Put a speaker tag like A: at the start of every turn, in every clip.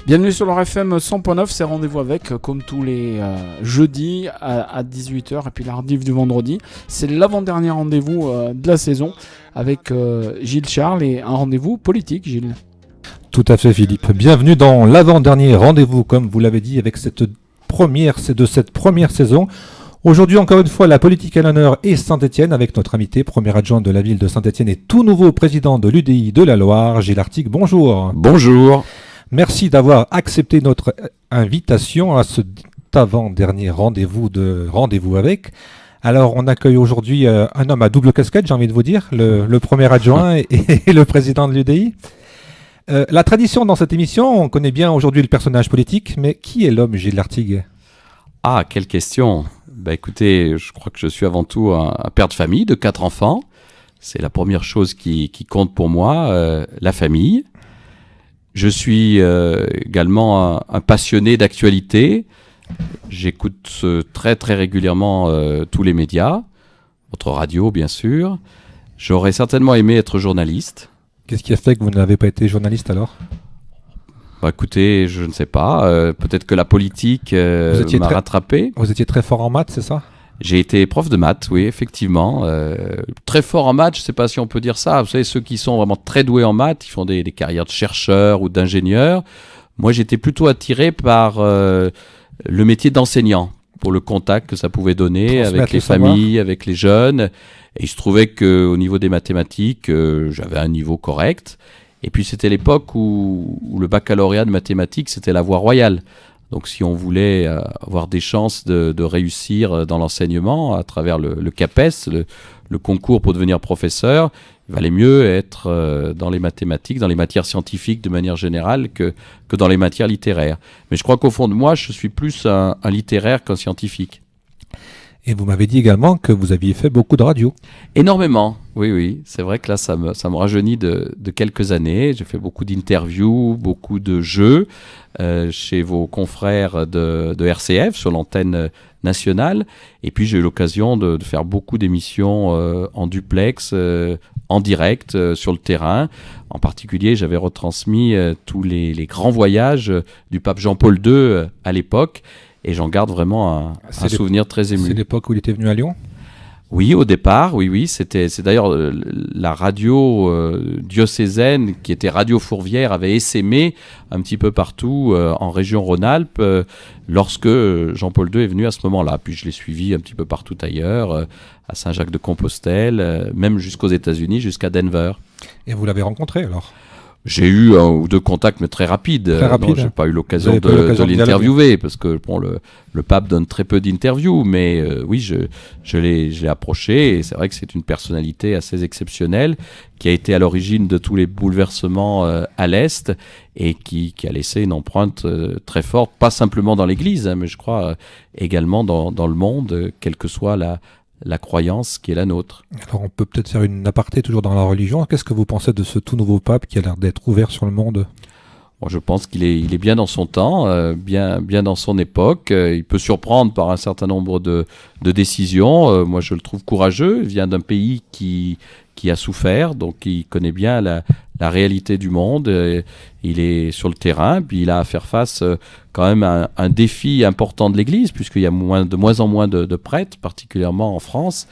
A: Bienvenue sur leur FM 100.9, c'est Rendez-vous avec, comme tous les jeudis à 18h, et puis la rediff du vendredi. C'est l'avant-dernier rendez-vous de la saison avec Gilles Charles et un rendez-vous politique, Gilles.
B: Tout à fait, Philippe. Bienvenue dans l'avant-dernier rendez-vous, comme vous l'avez dit, avec cette première saison. Aujourd'hui, encore une fois, la politique à l'honneur est Saint-Étienne, avec notre invité, premier adjoint de la ville de Saint-Étienne et tout nouveau président de l'UDI de la Loire, Gilles Artigue. Bonjour.
C: Bonjour.
B: Merci d'avoir accepté notre invitation à cet avant-dernier rendez-vous de Rendez-vous avec. Alors, on accueille aujourd'hui un homme à double casquette, j'ai envie de vous dire, le premier adjoint et le président de l'UDI. La tradition dans cette émission, on connaît bien aujourd'hui le personnage politique, mais qui est l'homme Gilles Artigue ?
C: Ah, quelle question. Écoutez, je crois que je suis avant tout un père de famille de 4 enfants. C'est la première chose qui compte pour moi, la famille. Je suis également un passionné d'actualité. J'écoute très très régulièrement tous les médias, votre radio bien sûr. J'aurais certainement aimé être journaliste.
B: Qu'est-ce qui a fait que vous n'avez pas été journaliste alors ?
C: Écoutez, je ne sais pas. Peut-être que la politique m'a rattrapé.
B: Vous étiez très fort en maths, c'est ça ?
C: J'ai été prof de maths, oui, effectivement. Très fort en maths, je ne sais pas si on peut dire ça. Vous savez, ceux qui sont vraiment très doués en maths, ils font des carrières de chercheurs ou d'ingénieurs. Moi, j'étais plutôt attiré par le métier d'enseignant, pour le contact que ça pouvait donner avec les familles, avec les jeunes. Et il se trouvait qu'au niveau des mathématiques, j'avais un niveau correct. Et puis, c'était l'époque où le baccalauréat de mathématiques, c'était la voie royale. Donc, si on voulait avoir des chances de réussir dans l'enseignement à travers le CAPES, le concours pour devenir professeur, il valait mieux être dans les mathématiques, dans les matières scientifiques de manière générale que dans les matières littéraires. Mais je crois qu'au fond de moi, je suis plus un littéraire qu'un scientifique.
B: Et vous m'avez dit également que vous aviez fait beaucoup de radio.
C: Énormément, oui. C'est vrai que là, ça me rajeunit de quelques années. J'ai fait beaucoup d'interviews, beaucoup de jeux chez vos confrères de RCF sur l'antenne nationale. Et puis, j'ai eu l'occasion de faire beaucoup d'émissions en duplex, en direct, sur le terrain. En particulier, j'avais retransmis tous les grands voyages du pape Jean-Paul II à l'époque. Et j'en garde vraiment un souvenir très ému.
B: C'est l'époque où il était venu à Lyon ?
C: Oui, au départ, oui. C'est d'ailleurs la radio diocésaine, qui était Radio Fourvière, avait essaimé un petit peu partout en région Rhône-Alpes lorsque Jean-Paul II est venu à ce moment-là. Puis je l'ai suivi un petit peu partout ailleurs, à Saint-Jacques-de-Compostelle, même jusqu'aux États-Unis, jusqu'à Denver.
B: Et vous l'avez rencontré alors ?
C: J'ai eu 1 ou 2 contacts, mais très rapides. Non, j'ai pas eu l'occasion de l'interviewer, parce que le pape donne très peu d'interviews, mais oui, je l'ai approché, et c'est vrai que c'est une personnalité assez exceptionnelle, qui a été à l'origine de tous les bouleversements à l'Est, et qui a laissé une empreinte très forte, pas simplement dans l'Église, mais je crois également dans le monde, quelle que soit la croyance qui est la nôtre.
B: Alors on peut peut-être faire une aparté toujours dans la religion. Qu'est-ce que vous pensez de ce tout nouveau pape qui a l'air d'être ouvert sur le monde ?
C: Bon, je pense qu'il est bien dans son temps, bien dans son époque. Il peut surprendre par un certain nombre de décisions. Moi, je le trouve courageux. Il vient d'un pays qui a souffert, donc il connaît bien la réalité du monde. Il est sur le terrain, puis il a à faire face quand même à un défi important de l'Église, puisqu'il y a de moins en moins de prêtres, particulièrement en France.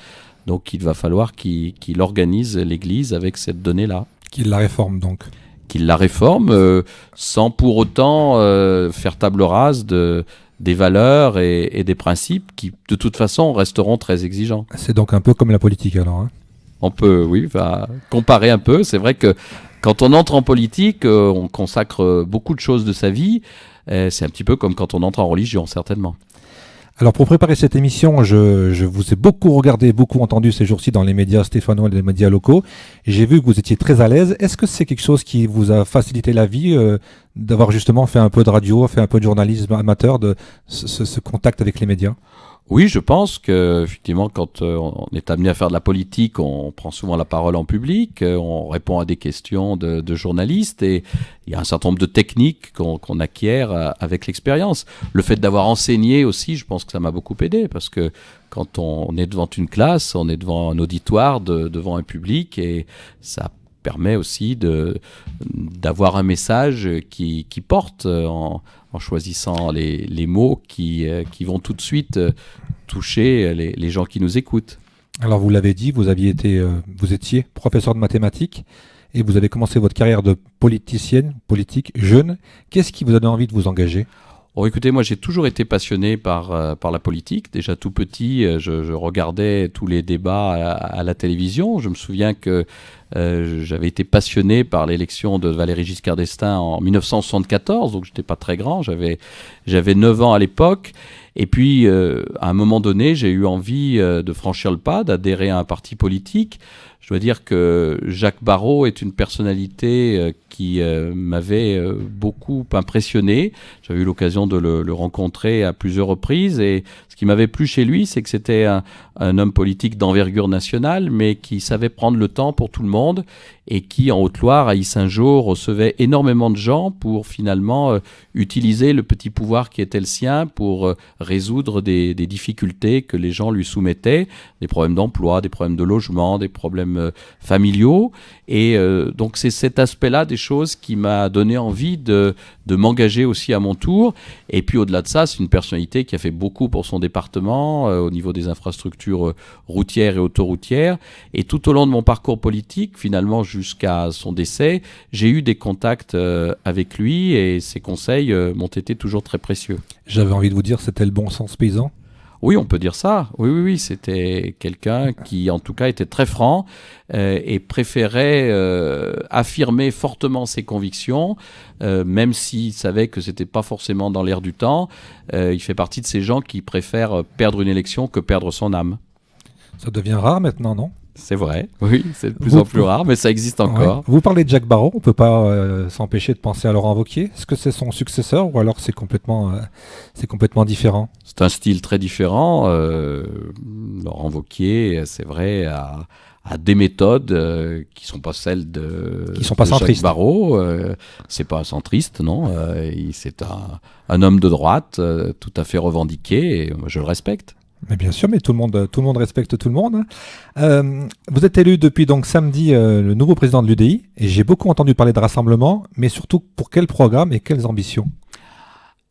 C: Donc il va falloir qu'il organise l'Église avec cette donnée-là.
B: Qu'il la réforme donc.
C: Qu'il la réforme sans pour autant faire table rase des valeurs et des principes qui, de toute façon, resteront très exigeants.
B: C'est donc un peu comme la politique alors, hein ?
C: On peut, oui, comparer un peu. C'est vrai que quand on entre en politique, on consacre beaucoup de choses de sa vie. C'est un petit peu comme quand on entre en religion, certainement.
B: Alors pour préparer cette émission, je vous ai beaucoup regardé, beaucoup entendu ces jours-ci dans les médias stéphanois et les médias locaux. J'ai vu que vous étiez très à l'aise. Est-ce que c'est quelque chose qui vous a facilité la vie d'avoir justement fait un peu de radio, fait un peu de journalisme amateur, de ce contact avec les médias ?
C: Oui, je pense que effectivement, quand on est amené à faire de la politique, on prend souvent la parole en public, on répond à des questions de journalistes, et il y a un certain nombre de techniques qu'on acquiert avec l'expérience. Le fait d'avoir enseigné aussi, je pense que ça m'a beaucoup aidé, parce que quand on est devant une classe, on est devant un auditoire, devant un public, et ça permet aussi d'avoir un message qui porte en choisissant les mots qui vont tout de suite toucher les gens qui nous écoutent.
B: Alors vous l'avez dit, vous étiez professeur de mathématiques et vous avez commencé votre carrière de politique jeune. Qu'est-ce qui vous a donné envie de vous engager ?
C: Oh, écoutez, moi j'ai toujours été passionné par la politique. Déjà tout petit, je regardais tous les débats à la télévision. Je me souviens que j'avais été passionné par l'élection de Valéry Giscard d'Estaing en 1974, donc j'étais pas très grand, j'avais 9 ans à l'époque. Et puis, à un moment donné, j'ai eu envie de franchir le pas, d'adhérer à un parti politique. Je dois dire que Jacques Barrot est une personnalité qui m'avait beaucoup impressionné. J'avais eu l'occasion de le rencontrer à plusieurs reprises, et ce qui m'avait plu chez lui, c'est que c'était un homme politique d'envergure nationale, mais qui savait prendre le temps pour tout le monde, et qui, en Haute-Loire, à Yssingeaux, recevait énormément de gens pour finalement utiliser le petit pouvoir qui était le sien pour résoudre des difficultés que les gens lui soumettaient, des problèmes d'emploi, des problèmes de logement, des problèmes familiaux. Et donc c'est cet aspect-là des choses qui m'a donné envie de m'engager aussi à mon tour. Et puis au-delà de ça, c'est une personnalité qui a fait beaucoup pour son département au niveau des infrastructures routières et autoroutières. Et tout au long de mon parcours politique, finalement jusqu'à son décès, j'ai eu des contacts avec lui, et ses conseils m'ont été toujours très précieux.
B: J'avais envie de vous dire, c'était le bon sens paysan.
C: Oui, on peut dire ça. Oui, c'était quelqu'un qui, en tout cas, était très franc et préférait affirmer fortement ses convictions, même s'il savait que c'était pas forcément dans l'air du temps. Il fait partie de ces gens qui préfèrent perdre une élection que perdre son âme.
B: Ça devient rare maintenant, non ?
C: C'est vrai, oui, c'est de plus en plus rare, mais ça existe encore.
B: Ouais. Vous parlez de Jacques Barrot, on ne peut pas s'empêcher de penser à Laurent Wauquiez. Est-ce que c'est son successeur, ou alors c'est complètement différent ?
C: C'est un style très différent. Laurent Wauquiez, c'est vrai, a des méthodes qui ne sont pas celles de Jacques Barrot. C'est pas un centriste, non. C'est un homme de droite, tout à fait revendiqué, et moi, je le respecte.
B: Mais bien sûr, mais tout le monde respecte tout le monde. Vous êtes élu depuis donc samedi le nouveau président de l'UDI, et j'ai beaucoup entendu parler de rassemblement, mais surtout pour quel programme et quelles ambitions ?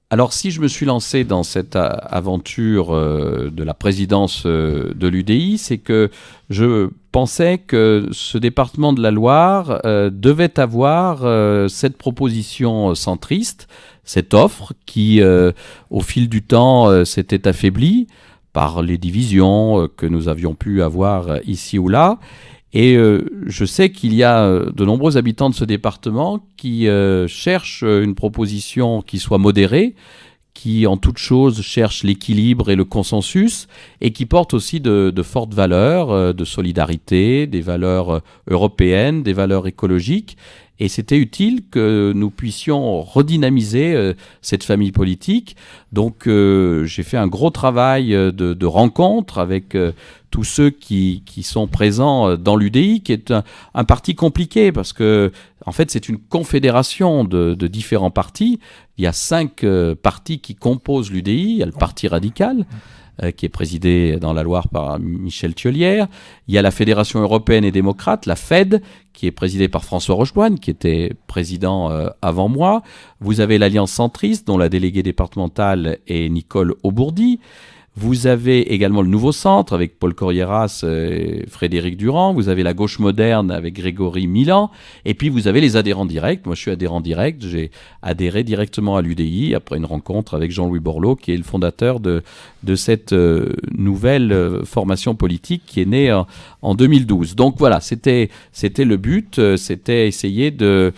C: Alors si je me suis lancé dans cette aventure de la présidence de l'UDI, c'est que je pensais que ce département de la Loire devait avoir cette proposition centriste, cette offre qui, au fil du temps, s'était affaiblie par les divisions que nous avions pu avoir ici ou là. Et je sais qu'il y a de nombreux habitants de ce département qui cherchent une proposition qui soit modérée, qui en toute chose cherche l'équilibre et le consensus, et qui porte aussi de fortes valeurs de solidarité, des valeurs européennes, des valeurs écologiques. Et c'était utile que nous puissions redynamiser cette famille politique. Donc j'ai fait un gros travail de rencontre avec tous ceux qui sont présents dans l'UDI, qui est un parti compliqué, parce que en fait c'est une confédération de différents partis. Il y a 5 partis qui composent l'UDI. Il y a le Parti radical, qui est présidé dans la Loire par Michel Thiollière. Il y a la Fédération européenne et démocrate, la FED, qui est présidée par François Rocheboine, qui était président avant moi. Vous avez l'Alliance centriste, dont la déléguée départementale est Nicole Aubourdi. Vous avez également le Nouveau Centre avec Paul Corrieras et Frédéric Durand. Vous avez la Gauche moderne avec Grégory Milan. Et puis vous avez les adhérents directs. Moi je suis adhérent direct. J'ai adhéré directement à l'UDI après une rencontre avec Jean-Louis Borloo, qui est le fondateur de cette nouvelle formation politique qui est née en 2012. Donc voilà, c'était le but. C'était essayer de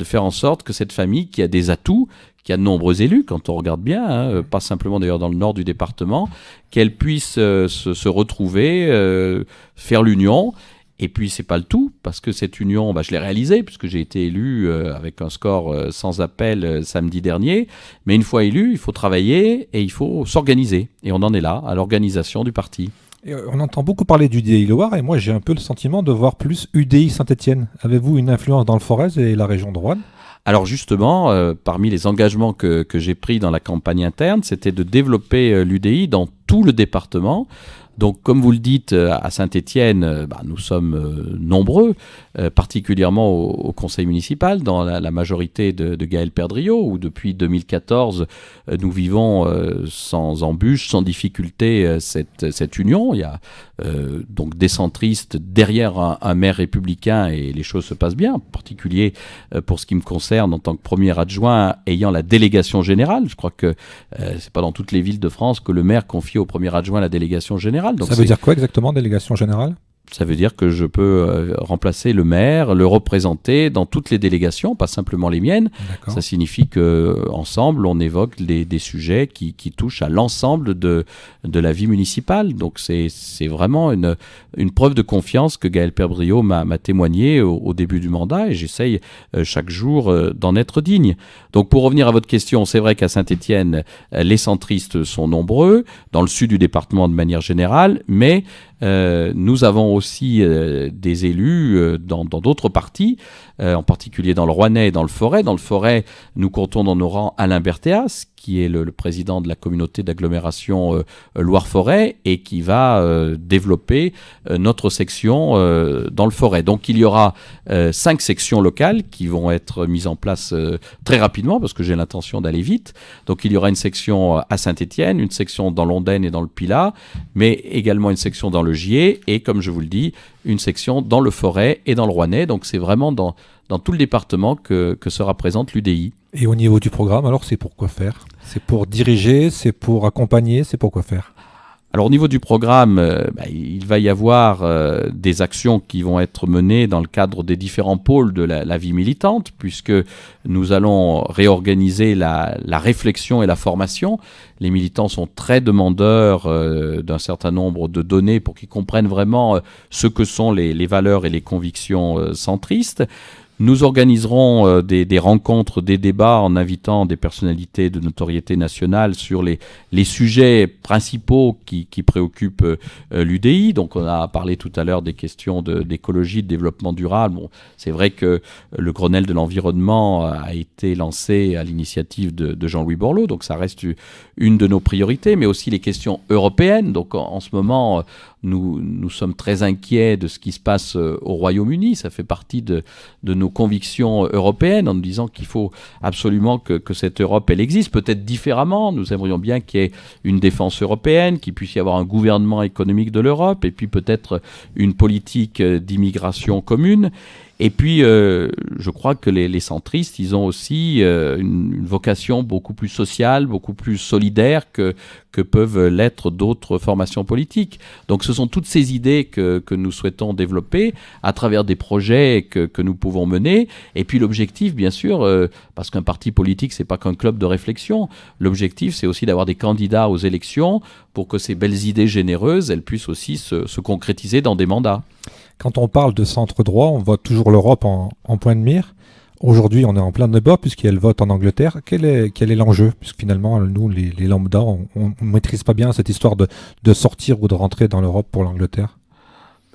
C: faire en sorte que cette famille qui a des atouts, qui a de nombreux élus, quand on regarde bien, pas simplement d'ailleurs dans le nord du département, qu'elle puisse se retrouver, faire l'union. Et puis c'est pas le tout, parce que cette union, je l'ai réalisée, puisque j'ai été élu avec un score sans appel samedi dernier. Mais une fois élu, il faut travailler et il faut s'organiser. Et on en est là, à l'organisation du parti.
B: Et on entend beaucoup parler d'UDI Loire, et moi j'ai un peu le sentiment de voir plus UDI Saint-Étienne. Avez-vous une influence dans le Forez et la région de Roanne ?
C: Alors justement, parmi les engagements que j'ai pris dans la campagne interne, c'était de développer l'UDI dans tout le département. Donc, comme vous le dites, à Saint-Étienne, nous sommes nombreux, particulièrement au conseil municipal, dans la majorité de Gaël Perdriau, où depuis 2014, nous vivons sans embûche, sans difficulté cette union. Il y a donc des centristes derrière un maire républicain et les choses se passent bien, en particulier pour ce qui me concerne en tant que premier adjoint ayant la délégation générale. Je crois que c'est pas dans toutes les villes de France que le maire confie au premier adjoint la délégation générale. Donc
B: ça veut dire quoi exactement, délégation générale ?
C: Ça veut dire que je peux remplacer le maire, le représenter dans toutes les délégations, pas simplement les miennes.
B: D'accord.
C: Ça signifie qu'ensemble, on évoque des sujets qui touchent à l'ensemble de la vie municipale. Donc c'est vraiment une preuve de confiance que Gaël Perdriau m'a témoigné au début du mandat, et j'essaye chaque jour d'en être digne. Donc pour revenir à votre question, c'est vrai qu'à Saint-Étienne, les centristes sont nombreux, dans le sud du département de manière générale, mais nous avons aussi des élus dans d'autres partis, en particulier dans le Rouennais et dans le Forez. Dans le Forez, nous comptons dans nos rangs Alain Berthéas, qui est le président de la communauté d'agglomération Loire-Forez et qui va développer notre section dans le Forez. Donc il y aura 5 sections locales qui vont être mises en place très rapidement, parce que j'ai l'intention d'aller vite. Donc il y aura une section à Saint-Étienne, une section dans l'Ondaine et dans le Pilat, mais également une section dans le Gier et, comme je vous le dis, une section dans le Forez et dans le Rouennais. Donc c'est vraiment dans tout le département que sera présente l'UDI.
B: Et au niveau du programme, alors, c'est pour quoi faire ? C'est pour diriger, c'est pour accompagner, c'est pour quoi faire ?
C: Alors au niveau du programme, il va y avoir des actions qui vont être menées dans le cadre des différents pôles de la vie militante, puisque nous allons réorganiser la réflexion et la formation. Les militants sont très demandeurs d'un certain nombre de données pour qu'ils comprennent vraiment ce que sont les valeurs et les convictions centristes. Nous organiserons des rencontres, des débats en invitant des personnalités de notoriété nationale sur les sujets principaux qui préoccupent l'UDI. Donc on a parlé tout à l'heure des questions d'écologie, de développement durable. Bon, c'est vrai que le Grenelle de l'environnement a été lancé à l'initiative de Jean-Louis Borloo, donc ça reste une de nos priorités, mais aussi les questions européennes. Donc en ce moment, nous sommes très inquiets de ce qui se passe au Royaume-Uni. Ça fait partie de nos convictions européennes, en nous disant qu'il faut absolument que cette Europe, elle existe, peut-être différemment. Nous aimerions bien qu'il y ait une défense européenne, qu'il puisse y avoir un gouvernement économique de l'Europe, et puis peut-être une politique d'immigration commune. Et puis, je crois que les centristes, ils ont aussi une vocation beaucoup plus sociale, beaucoup plus solidaire que peuvent l'être d'autres formations politiques. Donc, ce sont toutes ces idées que nous souhaitons développer à travers des projets que nous pouvons mener. Et puis, l'objectif, bien sûr, parce qu'un parti politique, c'est pas qu'un club de réflexion. L'objectif, c'est aussi d'avoir des candidats aux élections pour que ces belles idées généreuses, elles puissent aussi se concrétiser dans des mandats.
B: Quand on parle de centre droit, on voit toujours l'Europe en point de mire. Aujourd'hui, on est en plein débat puisqu'elle vote en Angleterre. Quel est l'enjeu ? Puisque finalement, nous, les lambda, on ne maîtrise pas bien cette histoire de sortir ou de rentrer dans l'Europe pour l'Angleterre.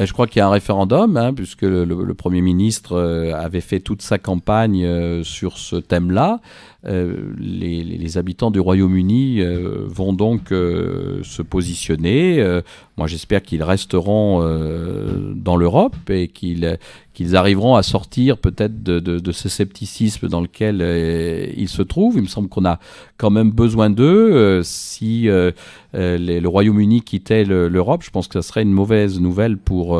C: Je crois qu'il y a un référendum, puisque le Premier ministre avait fait toute sa campagne sur ce thème-là. Les habitants du Royaume-Uni vont donc se positionner. Moi, j'espère qu'ils resteront dans l'Europe et qu'ils arriveront à sortir peut-être de ce scepticisme dans lequel ils se trouvent. Il me semble qu'on a quand même besoin d'eux. Si le Royaume-Uni quittait l'Europe, je pense que ça serait une mauvaise nouvelle pour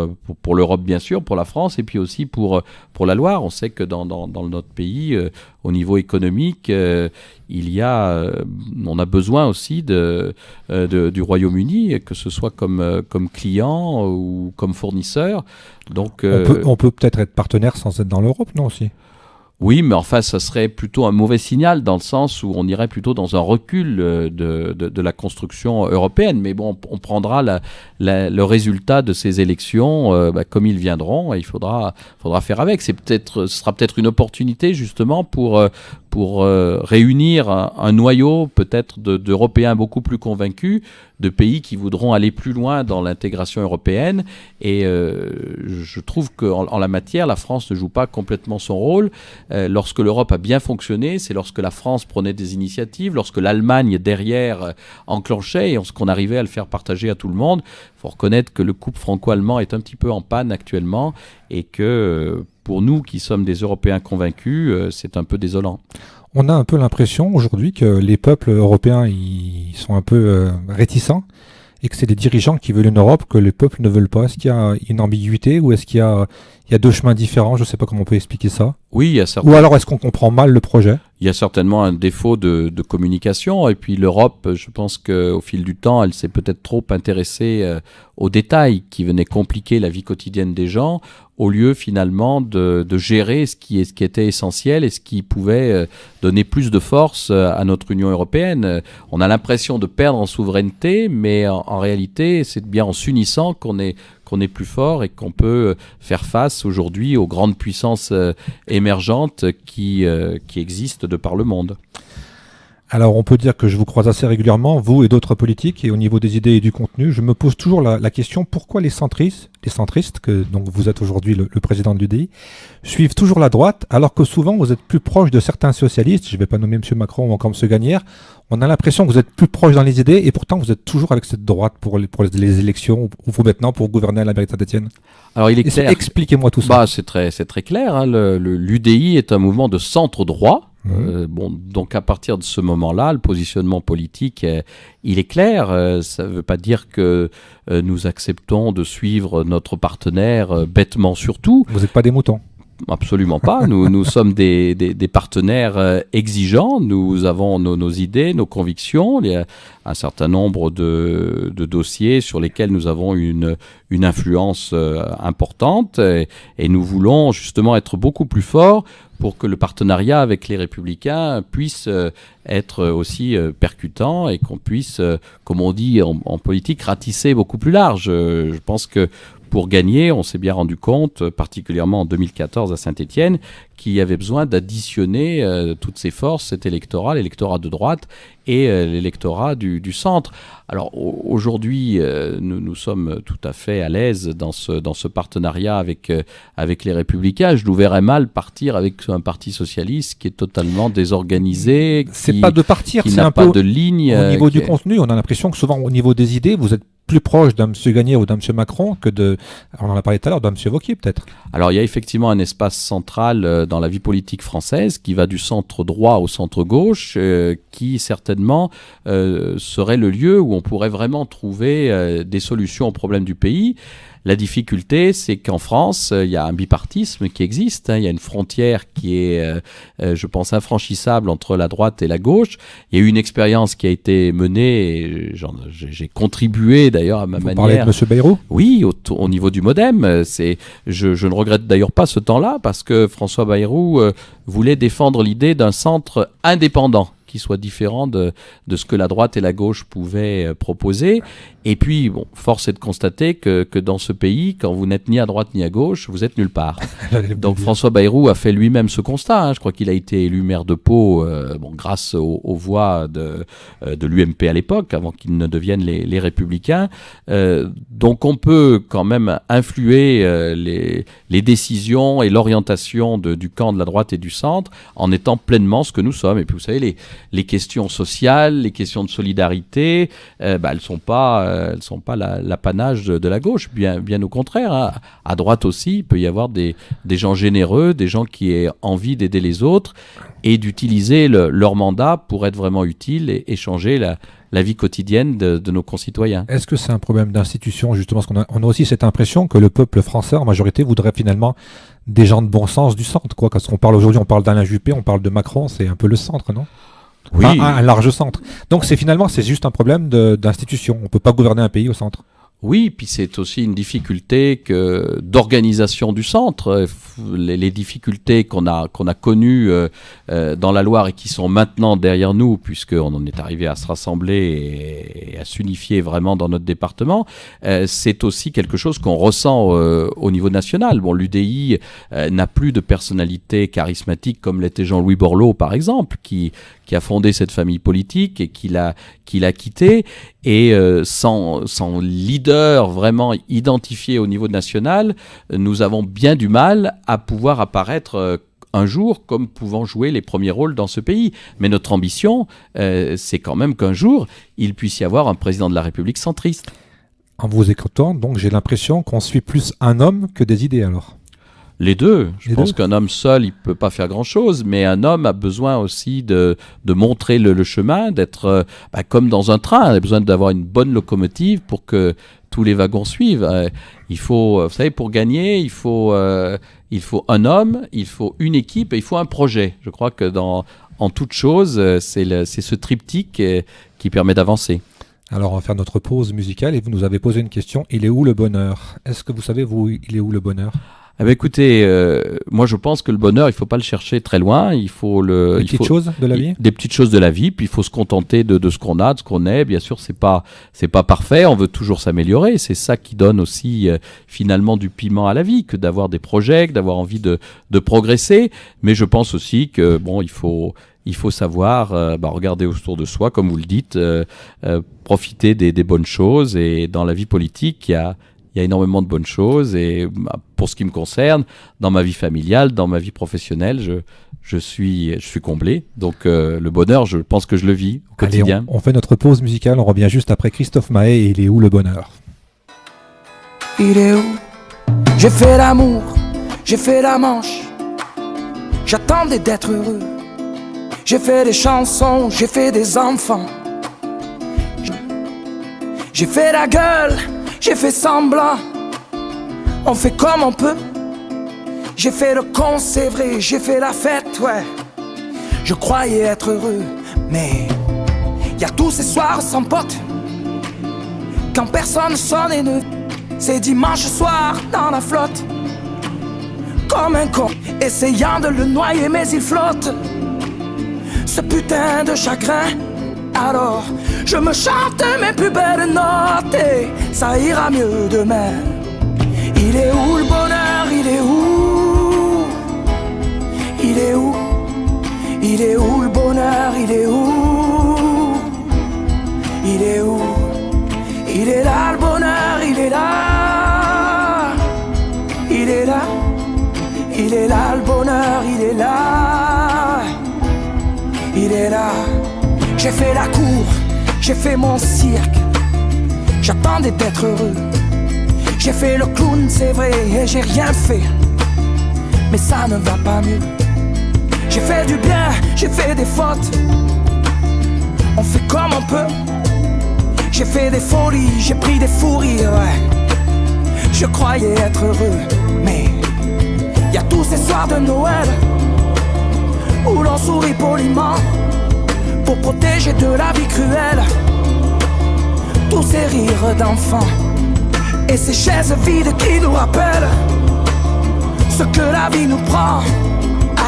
C: l'Europe, bien sûr, pour la France, et puis aussi pour la Loire. On sait que dans notre pays, au niveau économique, on a besoin aussi du Royaume-Uni, que ce soit comme client ou comme fournisseur. Donc,
B: on peut peut-être être partenaire sans être dans l'Europe, non aussi ?
C: Oui, mais enfin, ça serait plutôt un mauvais signal dans le sens où on irait plutôt dans un recul de la construction européenne. Mais bon, on prendra le résultat de ces élections comme ils viendront, et il faudra faire avec. Ce sera peut-être une opportunité justement pour pour réunir un noyau peut-être d'Européens beaucoup plus convaincus, de pays qui voudront aller plus loin dans l'intégration européenne. Et je trouve qu'en la matière, la France ne joue pas complètement son rôle. Lorsque l'Europe a bien fonctionné, c'est lorsque la France prenait des initiatives, lorsque l'Allemagne derrière enclenchait et qu'on arrivait à le faire partager à tout le monde. Il faut reconnaître que le couple franco-allemand est un petit peu en panne actuellement et que pour nous qui sommes des Européens convaincus, c'est un peu désolant.
B: On a un peu l'impression aujourd'hui que les peuples européens ils sont un peu réticents et que c'est les dirigeants qui veulent une Europe que les peuples ne veulent pas. Est-ce qu'il y a une ambiguïté ou est-ce qu'il y a deux chemins différents? Je ne sais pas comment on peut expliquer ça.
C: Oui, il y a certainement...
B: Ou alors est-ce qu'on comprend mal le projet?
C: Il y a certainement un défaut de communication. Et puis l'Europe, je pense qu'au fil du temps, elle s'est peut-être trop intéressée aux détails qui venaient compliquer la vie quotidienne des gens, au lieu finalement de gérer ce qui était essentiel et ce qui pouvait donner plus de force à notre Union européenne. On a l'impression de perdre en souveraineté, mais en réalité, c'est bien en s'unissant qu'on est plus fort et qu'on peut faire face aujourd'hui aux grandes puissances émergentes qui existent de par le monde.
B: Alors on peut dire que je vous croise assez régulièrement, vous et d'autres politiques, et au niveau des idées et du contenu, je me pose toujours la question pourquoi les centristes, que donc vous êtes aujourd'hui le président de l'UDI, suivent toujours la droite, alors que souvent vous êtes plus proche de certains socialistes, je ne vais pas nommer M. Macron ou encore M. Gagnère, on a l'impression que vous êtes plus proche dans les idées, et pourtant vous êtes toujours avec cette droite pour les élections, ou vous maintenant pour gouverner à la mairie de Saint-Étienne.
C: Alors il est clair.
B: Expliquez-moi tout ça.
C: C'est très clair, hein. L'UDI est un mouvement de centre-droit. Donc à partir de ce moment-là, le positionnement politique, il est clair. Ça ne veut pas dire que nous acceptons de suivre notre partenaire bêtement surtout.
B: Vous n'êtes pas des moutons.
C: Absolument pas. Nous sommes des partenaires exigeants. Nous avons nos idées, nos convictions. Il y a un certain nombre de dossiers sur lesquels nous avons une influence importante et nous voulons justement être beaucoup plus forts pour que le partenariat avec les Républicains puisse être aussi percutant et qu'on puisse, comme on dit en politique, ratisser beaucoup plus large. Je pense que pour gagner, on s'est bien rendu compte, particulièrement en 2014 à Saint-Étienne, qu'il y avait besoin d'additionner toutes ces forces, cet électorat, l'électorat de droite et l'électorat du centre. Alors aujourd'hui, nous sommes tout à fait à l'aise dans ce partenariat avec les Républicains. Je nous verrais mal partir avec un parti socialiste qui est totalement désorganisé,
B: c'est pas de partir,
C: qui
B: c'est
C: n'a
B: un
C: pas
B: peu
C: de ligne.
B: Au niveau du contenu, on a l'impression que souvent au niveau des idées, vous êtes plus proche d'un M. Gagnère ou d'un M. Macron que on en a parlé tout à l'heure, d'un M. Wauquiez peut-être.
C: Alors il y a effectivement un espace central dans la vie politique française qui va du centre droit au centre gauche, qui certainement serait le lieu où on pourrait vraiment trouver des solutions aux problèmes du pays. La difficulté, c'est qu'en France, il y a un bipartisme qui existe. Il y a une frontière qui est, je pense, infranchissable entre la droite et la gauche. Il y a eu une expérience qui a été menée, et j'ai contribué d'ailleurs à ma manière.
B: Vous parlez de M. Bayrou ?
C: Oui, au niveau du MoDem. Je ne regrette d'ailleurs pas ce temps-là parce que François Bayrou voulait défendre l'idée d'un centre indépendant qui soit différent de ce que la droite et la gauche pouvaient proposer. Et puis, bon, force est de constater que dans ce pays, quand vous n'êtes ni à droite ni à gauche, vous êtes nulle part. Donc François Bayrou a fait lui-même ce constat. Je crois qu'il a été élu maire de Pau grâce aux voix de l'UMP à l'époque, avant qu'ils ne deviennent les Républicains. Donc on peut quand même influer les décisions et l'orientation du camp de la droite et du centre en étant pleinement ce que nous sommes. Et puis vous savez, les questions sociales, les questions de solidarité, elles sont pas l'apanage de la gauche, bien au contraire. Hein. À droite aussi, il peut y avoir des gens généreux, des gens qui aient envie d'aider les autres et d'utiliser leur mandat pour être vraiment utile et changer la vie quotidienne de nos concitoyens.
B: Est-ce que c'est un problème d'institution, justement, parce qu'on a aussi cette impression que le peuple français, en majorité, voudrait finalement des gens de bon sens du centre, quoi. Quand on parle aujourd'hui, on parle d'Alain Juppé, on parle de Macron, c'est un peu le centre, non ?
C: Oui.
B: Un large centre. Donc c'est juste un problème d'institution. On ne peut pas gouverner un pays au centre.
C: Oui, puis c'est aussi une difficulté d'organisation du centre. Les difficultés qu'on a connues dans la Loire et qui sont maintenant derrière nous, puisqu'on en est arrivé à se rassembler et à s'unifier vraiment dans notre département, c'est aussi quelque chose qu'on ressent au niveau national. Bon, l'UDI n'a plus de personnalité charismatique comme l'était Jean-Louis Borloo, par exemple, qui a fondé cette famille politique et qui l'a quitté. Et sans leader vraiment identifié au niveau national, nous avons bien du mal à pouvoir apparaître un jour comme pouvant jouer les premiers rôles dans ce pays. Mais notre ambition, c'est quand même qu'un jour, il puisse y avoir un président de la République centriste.
B: En vous écoutant, donc j'ai l'impression qu'on suit plus un homme que des idées alors.
C: Les deux. Je pense qu'un homme seul, il peut pas faire grand-chose, mais un homme a besoin aussi de montrer le chemin, d'être comme dans un train. Il a besoin d'avoir une bonne locomotive pour que tous les wagons suivent. Il faut, vous savez, pour gagner, il faut un homme, il faut une équipe et il faut un projet. Je crois que en toute chose, c'est ce triptyque qui permet d'avancer.
B: Alors on va faire notre pause musicale et vous nous avez posé une question. Il est où le bonheur ? Est-ce que vous savez, vous, il est où le bonheur ?
C: Eh bien, écoutez, moi je pense que le bonheur, il faut pas le chercher très loin. Il faut
B: des petites choses de la vie.
C: Des petites choses de la vie. Puis il faut se contenter de ce qu'on a, de ce qu'on est. Bien sûr, c'est pas parfait. On veut toujours s'améliorer. C'est ça qui donne aussi finalement du piment à la vie, que d'avoir des projets, d'avoir envie de progresser. Mais je pense aussi que bon, il faut savoir regarder autour de soi, comme vous le dites, profiter des bonnes choses. Et dans la vie politique, il y a énormément de bonnes choses et pour ce qui me concerne, dans ma vie familiale, dans ma vie professionnelle, je suis comblé. Donc le bonheur, je pense que je le vis au quotidien.
B: Allez, on fait notre pause musicale, on revient juste après Christophe Maé et il est où le bonheur ?
D: Il est où ? J'ai fait l'amour, j'ai fait la manche, j'attendais d'être heureux. J'ai fait des chansons, j'ai fait des enfants, j'ai fait la gueule, j'ai fait semblant, on fait comme on peut. J'ai fait le con, c'est vrai, j'ai fait la fête, ouais. Je croyais être heureux, mais y a tous ces soirs sans potes, quand personne sonne et ne... C'est dimanche soir dans la flotte, comme un con, essayant de le noyer mais il flotte. Ce putain de chagrin. Alors je me chante mes plus belles notes et ça ira mieux demain. Il est où le bonheur? Il est où? Il est où? Il est où le bonheur? Il est où? Il est où? Il est là le bonheur, il est là. Il est là. Il est là le bonheur, il est là. Il est là. J'ai fait la cour, j'ai fait mon cirque, j'attendais d'être heureux. J'ai fait le clown, c'est vrai, et j'ai rien fait, mais ça ne va pas mieux. J'ai fait du bien, j'ai fait des fautes, on fait comme on peut. J'ai fait des folies, j'ai pris des fous rires, ouais. Je croyais être heureux, mais y a tous ces soirs de Noël où l'on sourit poliment pour protéger de la vie cruelle tous ces rires d'enfants et ces chaises vides qui nous rappellent ce que la vie nous prend.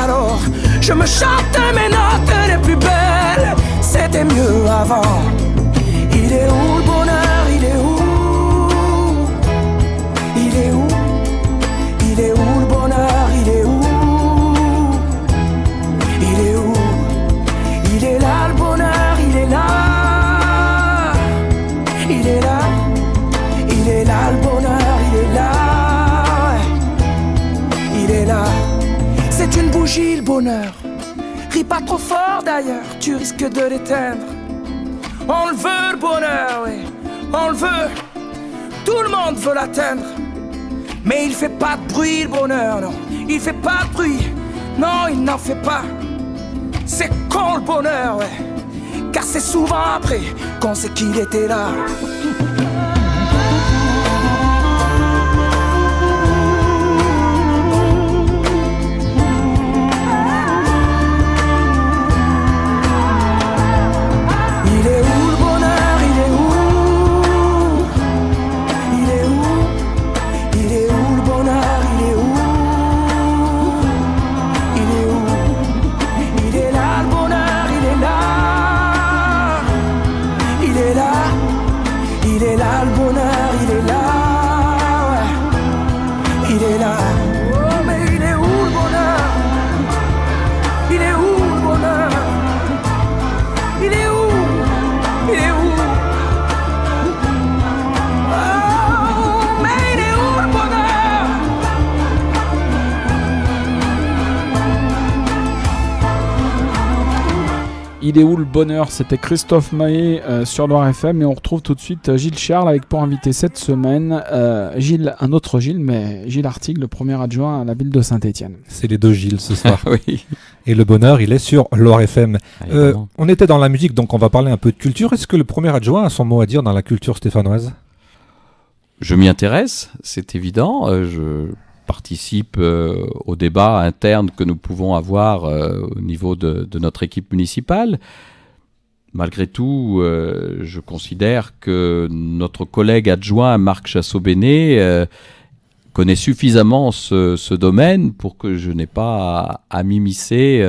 D: Alors je me chante mes notes les plus belles, c'était mieux avant. Il est où le bonheur? Il est où? Il est où? Il est où le bonheur? Il est où? Il est où? Il est là le bonheur, il est là. Il est là. Il est là le bonheur, il est là. Il est là. C'est une bougie le bonheur. Ris pas trop fort d'ailleurs, tu risques de l'éteindre. On le veut le bonheur, oui, on le veut. Tout le monde veut l'atteindre. Mais il fait pas de bruit le bonheur, non. Il fait pas de bruit, non il n'en fait pas. C'est con le bonheur, ouais. Car c'est souvent après qu'on sait qu'il était là. Il est où le bonheur? Il est où? bonheur? Oh, mais il est où le bonheur? Il est où le bonheur? Il est où? Il est où? Oh, mais il est où le bonheur?
A: Il est où le bonheur? C'était Christophe Maé sur Loire FM, et on retrouve tout de suite Gilles Charles avec pour invité cette semaine un autre Gilles, mais Gilles Artigue, le premier adjoint à la ville de Saint-Étienne.
B: C'est les deux Gilles ce soir.
C: Oui.
B: Et le bonheur, il est sur Loire FM. On était dans la musique, donc on va parler un peu de culture. Est-ce que le premier adjoint a son mot à dire dans la culture stéphanoise?
C: Je m'y intéresse, c'est évident. Je participe au débat interne que nous pouvons avoir au niveau de notre équipe municipale. Malgré tout, je considère que notre collègue adjoint Marc Chassot-Bénet connaît suffisamment ce domaine pour que je n'ai pas à m'immiscer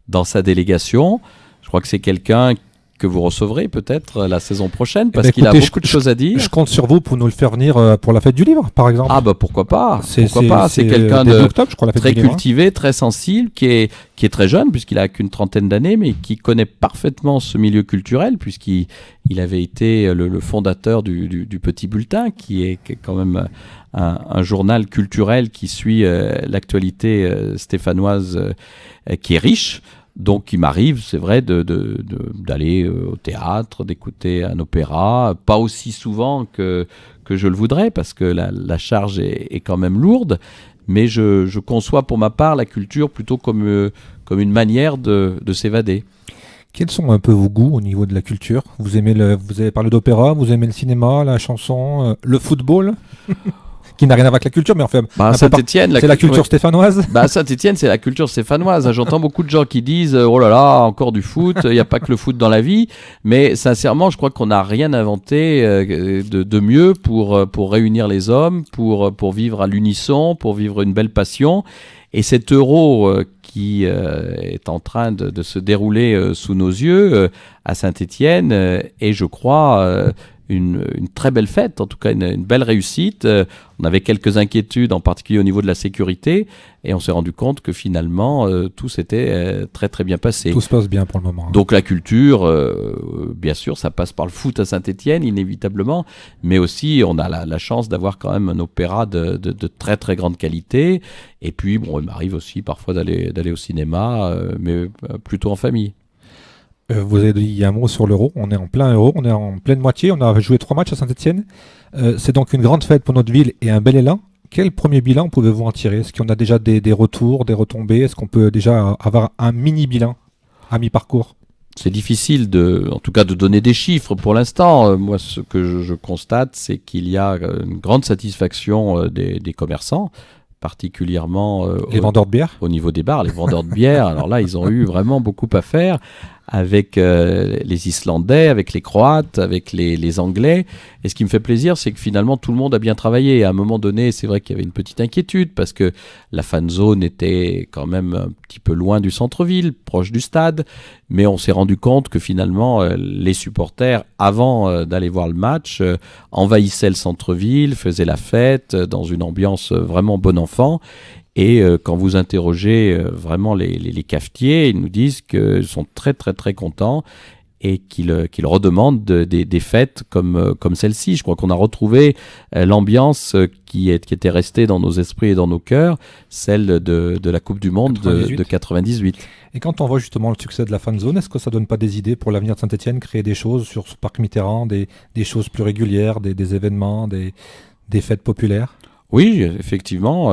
C: dans sa délégation. Je crois que c'est quelqu'un que vous recevrez peut-être la saison prochaine, parce qu'il a beaucoup de choses à dire.
B: Je compte sur vous pour nous le faire venir pour la fête du livre, par exemple.
C: Ah bah pourquoi pas. C'est quelqu'un de
B: octobre, je crois, la fête
C: très
B: du livre,
C: cultivé, très sensible, qui est très jeune, puisqu'il a qu'une trentaine d'années, mais qui connaît parfaitement ce milieu culturel, puisqu'il avait été le fondateur du Petit Bulletin, qui est quand même un journal culturel qui suit l'actualité stéphanoise, qui est riche. Donc il m'arrive, c'est vrai, d'aller au théâtre, d'écouter un opéra, pas aussi souvent que je le voudrais, parce que la charge est quand même lourde, mais je conçois pour ma part la culture plutôt comme une manière de s'évader.
B: Quels sont un peu vos goûts au niveau de la culture? Vous avez parlé d'opéra, vous aimez le cinéma, la chanson, le football qui n'a rien à voir avec la culture, mais enfin,
C: Saint-Étienne,
B: c'est la culture stéphanoise.
C: Saint-Étienne, c'est la culture stéphanoise. J'entends beaucoup de gens qui disent oh là là, encore du foot, il n'y a pas que le foot dans la vie. Mais sincèrement, je crois qu'on n'a rien inventé de mieux pour réunir les hommes, pour vivre à l'unisson, pour vivre une belle passion. Et cet Euro qui est en train de se dérouler sous nos yeux à Saint-Étienne est, je crois, une très belle fête, en tout cas une belle réussite. On avait quelques inquiétudes, en particulier au niveau de la sécurité, et on s'est rendu compte que finalement tout s'était très très bien passé.
B: Tout se passe bien pour le moment.
C: Donc la culture, bien sûr, ça passe par le foot à Saint-Étienne, inévitablement, mais aussi on a la chance d'avoir quand même un opéra de très très grande qualité. Et puis bon, il m'arrive aussi parfois d'aller au cinéma, mais plutôt en famille.
B: Vous avez dit un mot sur l'Euro. On est en plein Euro, on est en pleine moitié. On a joué 3 matchs à Saint-Étienne. C'est donc une grande fête pour notre ville et un bel élan. Quel premier bilan pouvez-vous en tirer? Est-ce qu'on a déjà des retours, des retombées? Est-ce qu'on peut déjà avoir un mini bilan à mi-parcours?
C: C'est difficile en tout cas de donner des chiffres pour l'instant. Moi, ce que je constate, c'est qu'il y a une grande satisfaction des commerçants, particulièrement
B: les vendeurs de bière.
C: Au niveau des bars, les vendeurs de bière. Alors là, ils ont eu vraiment beaucoup à faire avec les Islandais, avec les Croates, avec les Anglais. Et ce qui me fait plaisir, c'est que finalement, tout le monde a bien travaillé. Et à un moment donné, c'est vrai qu'il y avait une petite inquiétude parce que la fan zone était quand même un petit peu loin du centre-ville, proche du stade. Mais on s'est rendu compte que finalement, les supporters, avant d'aller voir le match, envahissaient le centre-ville, faisaient la fête dans une ambiance vraiment bon enfant. Et quand vous interrogez vraiment les cafetiers, ils nous disent qu'ils sont très très très contents et qu'ils redemandent des fêtes comme celle-ci. Je crois qu'on a retrouvé l'ambiance qui était restée dans nos esprits et dans nos cœurs, celle de la Coupe du Monde de 98.
B: Et quand on voit justement le succès de la fan zone, est-ce que ça donne pas des idées pour l'avenir de Saint-Étienne, créer des choses sur ce parc Mitterrand, des choses plus régulières, des événements, des fêtes populaires?
C: Oui, effectivement,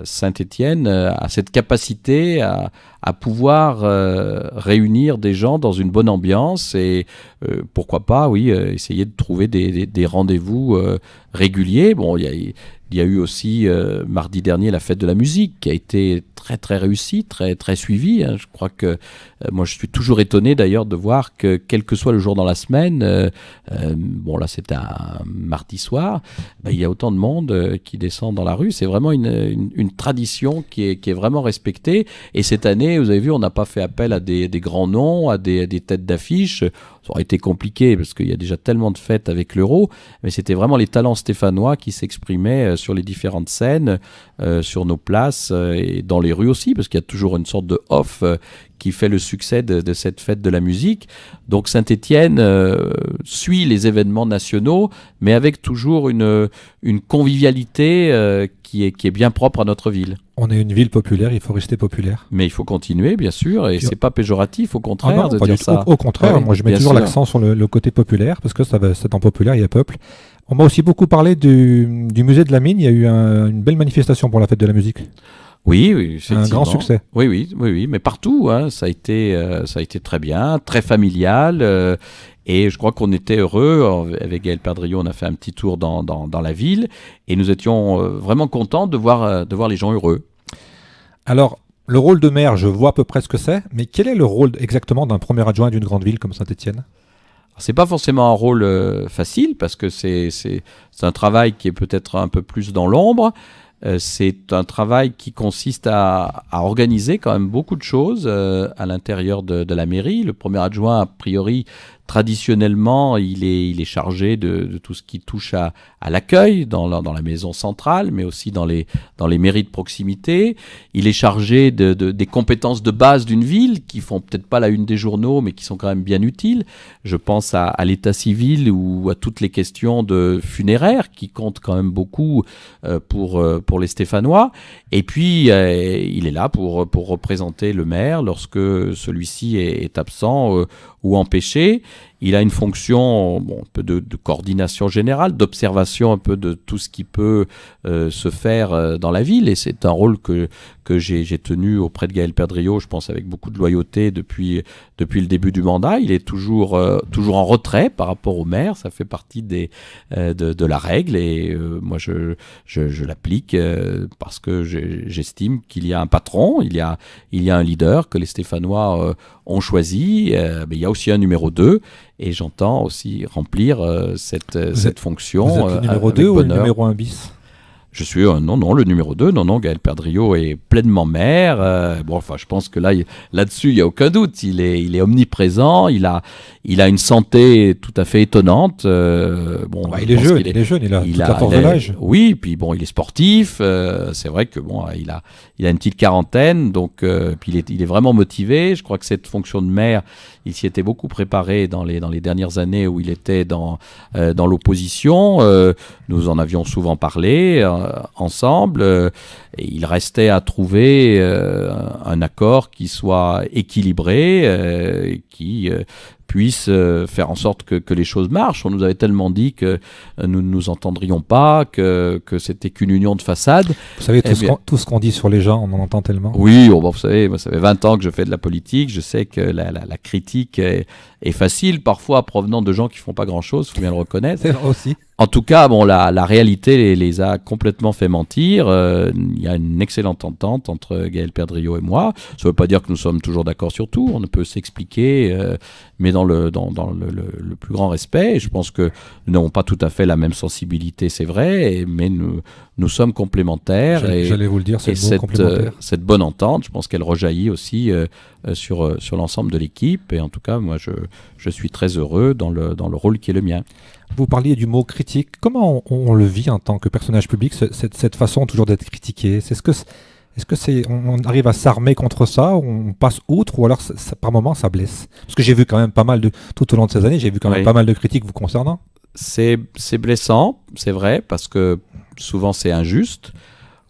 C: Saint-Étienne a cette capacité à pouvoir réunir des gens dans une bonne ambiance et pourquoi pas, oui, essayer de trouver des rendez-vous réguliers. Bon, il y a eu aussi mardi dernier la fête de la musique qui a été très très réussie, très très suivie. Je crois que moi je suis toujours étonné d'ailleurs de voir que quel que soit le jour dans la semaine, bon là c'était un mardi soir, il y a autant de monde qui descend dans la rue. C'est vraiment une tradition qui est vraiment respectée. Et cette année, vous avez vu, on n'a pas fait appel à des grands noms, à des têtes d'affiche. Ça aurait été compliqué parce qu'il y a déjà tellement de fêtes avec l'Euro, mais c'était vraiment les talents stéphanois qui s'exprimaient sur les différentes scènes, sur nos places et dans les rues aussi, parce qu'il y a toujours une sorte de off qui fait le succès de cette fête de la musique. Donc Saint-Étienne suit les événements nationaux, mais avec toujours une convivialité qui est bien propre à notre ville.
B: On est une ville populaire, il faut rester populaire.
C: Mais il faut continuer, bien sûr, et c'est pas péjoratif, au contraire,
B: de dire ça. Au contraire, moi je mets toujours l'accent sur le côté populaire, parce que c'est dans populaire, il y a peuple. On m'a aussi beaucoup parlé du musée de la mine, il y a eu une belle manifestation pour la fête de la musique.
C: Oui,
B: un grand succès.
C: Oui, mais partout, ça a été très bien, très familial, et je crois qu'on était heureux. Avec Gaël Perdriau, on a fait un petit tour dans la ville, et nous étions vraiment contents de voir les gens heureux.
B: Alors, le rôle de maire, je vois à peu près ce que c'est, mais quel est le rôle exactement d'un premier adjoint d'une grande ville comme Saint-Étienne ?
C: C'est pas forcément un rôle facile, parce que c'est un travail qui est peut-être un peu plus dans l'ombre. C'est un travail qui consiste à organiser quand même beaucoup de choses à l'intérieur de la mairie. Le premier adjoint, a priori, traditionnellement, il est chargé de tout ce qui touche à l'accueil dans la maison centrale, mais aussi dans les mairies de proximité. Il est chargé des compétences de base d'une ville qui font peut-être pas la une des journaux, mais qui sont quand même bien utiles. Je pense à l'état civil ou à toutes les questions de funéraires qui comptent quand même beaucoup pour les Stéphanois. Et puis, il est là pour représenter le maire lorsque celui-ci est absent ou empêché. Il a une fonction un peu de coordination générale, d'observation un peu de tout ce qui peut se faire dans la ville. Et c'est un rôle que j'ai tenu auprès de Gaël Perdriau, je pense avec beaucoup de loyauté depuis le début du mandat. Il est toujours en retrait par rapport au maire. Ça fait partie de la règle. Et moi, je l'applique parce que j'estime qu'il y a un patron, il y a un leader que les Stéphanois ont choisi. Mais il y a aussi un numéro 2. Et j'entends aussi remplir cette fonction.
B: Vous êtes le numéro 2 ou le numéro 1 bis ?
C: Je suis non, le numéro 2. Non, Gaël Perdriau est pleinement maire. Je pense que là-dessus, il n'y a aucun doute. Il est omniprésent. Il a une santé tout à fait étonnante.
B: Il est jeune, il a toute la force de l'âge.
C: Oui, puis il est sportif. C'est vrai que il a une petite quarantaine, donc puis il est vraiment motivé. Je crois que cette fonction de maire, il s'y était beaucoup préparé dans les dernières années où il était dans l'opposition. Nous en avions souvent parlé ensemble. Et il restait à trouver un accord qui soit équilibré, qui puisse faire en sorte que les choses marchent. On nous avait tellement dit que nous ne nous entendrions pas, que c'était qu'une union de façade.
B: Vous savez, tout ce qu'on dit sur les gens, on en entend tellement.
C: Oui, vous savez, moi, ça fait 20 ans que je fais de la politique. Je sais que la critique est facile, parfois provenant de gens qui font pas grand-chose, il faut bien le reconnaître.
B: C'est vrai aussi.
C: En tout cas, la réalité les a complètement fait mentir. Il y a une excellente entente entre Gaël Perdriau et moi. Ça ne veut pas dire que nous sommes toujours d'accord sur tout. On peut s'expliquer, mais dans le plus grand respect. Et je pense que nous n'avons pas tout à fait la même sensibilité, c'est vrai, mais nous sommes complémentaires.
B: J'allais vous le dire, c'est le mot complémentaire.
C: Cette bonne entente, je pense qu'elle rejaillit aussi sur l'ensemble de l'équipe. Et en tout cas, moi, je suis très heureux dans le rôle qui est le mien.
B: Vous parliez du mot critique. Comment on le vit en tant que personnage public, cette façon toujours d'être critiqué ? Est-ce que on arrive à s'armer contre ça, ou on passe outre, ou alors par moments ça blesse ? Parce que j'ai vu quand même pas mal tout au long de ces années, j'ai vu quand même pas mal de critiques vous concernant. C'est
C: blessant, c'est vrai, parce que souvent c'est injuste.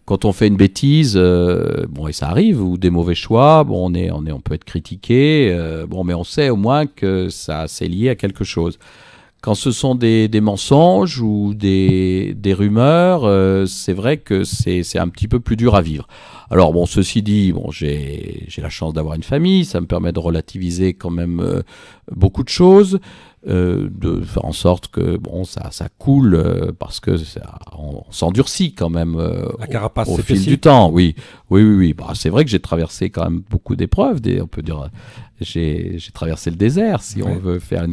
C: Quand on fait une bêtise, et ça arrive, ou des mauvais choix, on peut être critiqué, mais on sait au moins que c'est lié à quelque chose. Quand ce sont des mensonges ou des rumeurs, c'est vrai que c'est un petit peu plus dur à vivre. Alors ceci dit, j'ai la chance d'avoir une famille, ça me permet de relativiser quand même beaucoup de choses. de faire en sorte que bon, ça coule parce que on s'endurcit quand même
B: La carapace
C: au fil
B: s'épaissit.
C: du temps. Oui. Bah, c'est vrai que j'ai traversé quand même beaucoup d'épreuves. On peut dire, j'ai traversé le désert, si on veut faire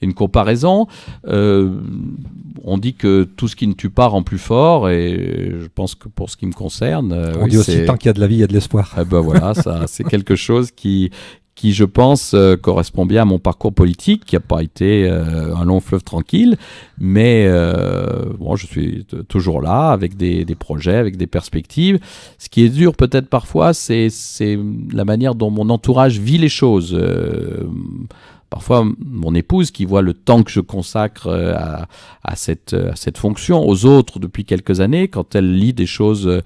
C: une comparaison. On dit que tout ce qui ne tue pas rend plus fort, et je pense que pour ce qui me concerne,
B: On dit aussi tant qu'il y a de la vie, il y a de l'espoir.
C: Ben voilà, ça, c'est quelque chose qui, je pense, correspond bien à mon parcours politique, qui n'a pas été un long fleuve tranquille, mais bon, je suis toujours là, avec des projets, avec des perspectives. Ce qui est dur peut-être parfois, c'est la manière dont mon entourage vit les choses. Parfois, mon épouse, qui voit le temps que je consacre à cette fonction aux autres depuis quelques années, quand elle lit des choses